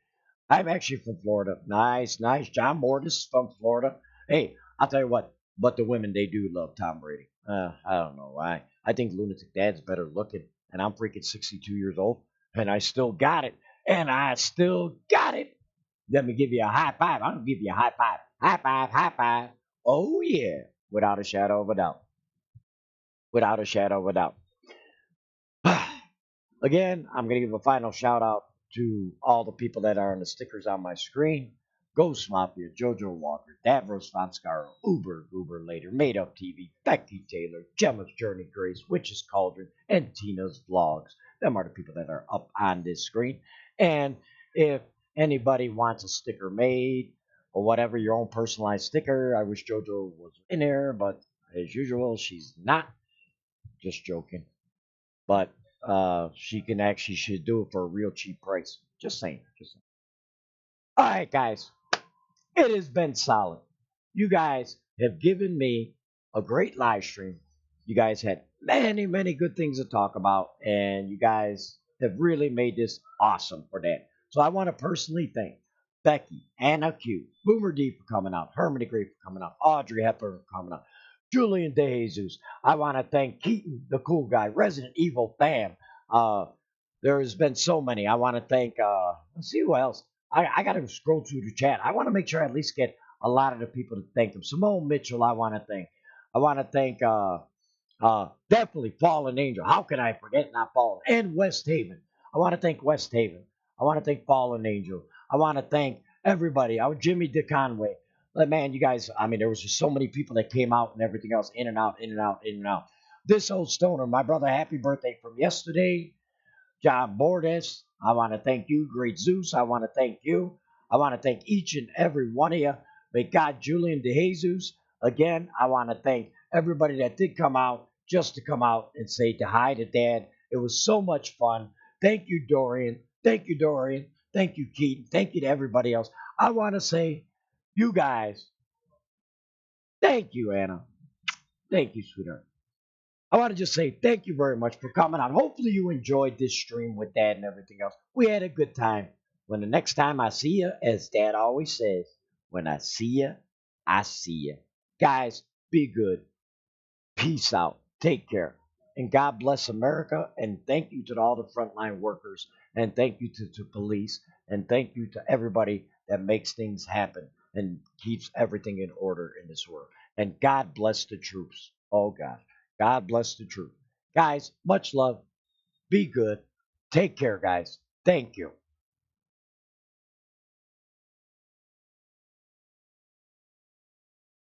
I'm actually from Florida. Nice, nice. John Mortis from Florida. Hey, I'll tell you what, but the women, they do love Tom Brady. I don't know why. I think Lunatic Dad's better looking, and I'm freaking 62 years old, and I still got it. And I still got it. Let me give you a high five. I'm going to give you a high five. High five, high five. Oh, yeah. Without a shadow of a doubt. Without a shadow of a doubt. Again, I'm going to give a final shout out to all the people that are on the stickers on my screen. Ghost Mafia, Jojo Walker, Davros Vanscaro, Uber, Goober Later, Made Up TV, Becky Taylor, Gemma's Journey Grace, Witch's Cauldron, and Tina's Vlogs. Them are the people that are up on this screen. And if anybody wants a sticker made or whatever, your own personalized sticker, I wish Jojo was in there, but as usual, she's not. Just joking. But she can actually should do it for a real cheap price. Just saying. Just saying. All right, guys. It has been solid. You guys have given me a great live stream. You guys had many, many good things to talk about, and you guys have really made this awesome for that. So I want to personally thank Becky, Anna Q, Boomer D for coming out, Herman the Great for coming out, Audrey Hepburn for coming out, Julian DeJesus. I want to thank Keaton, the cool guy, Resident Evil Fam. Uh, there has been so many. I want to thank, let's see who else. I got to scroll through the chat. I want to make sure I at least get a lot of the people to thank them. Simone Mitchell, I want to thank. I want to thank definitely Fallen Angel. How can I forget not Fallen? And West Haven. I want to thank West Haven. I want to thank Fallen Angel. I want to thank everybody. Jimmy DeConway. But man, you guys, I mean, there was just so many people that came out and everything else, in and out, in and out, in and out. This old stoner, my brother, happy birthday from yesterday. John Bordes, I want to thank you. Great Zeus, I want to thank you. I want to thank each and every one of you. May God, Julian De Jesus, again, I want to thank everybody that did come out just to come out and say to hi to Dad. It was so much fun. Thank you, Dorian. Thank you, Dorian. Thank you, Keaton. Thank you to everybody else. I want to say, you guys, thank you, Anna. Thank you, sweetheart. I want to just say thank you very much for coming on. Hopefully, you enjoyed this stream with Dad and everything else. We had a good time. When the next time I see you, as Dad always says, when I see you, I see you. Guys, be good. Peace out. Take care. And God bless America. And thank you to all the frontline workers. And thank you to police. And thank you to everybody that makes things happen and keeps everything in order in this world. And God bless the troops. Oh, God. God bless the troops. Guys, much love. Be good. Take care, guys. Thank you.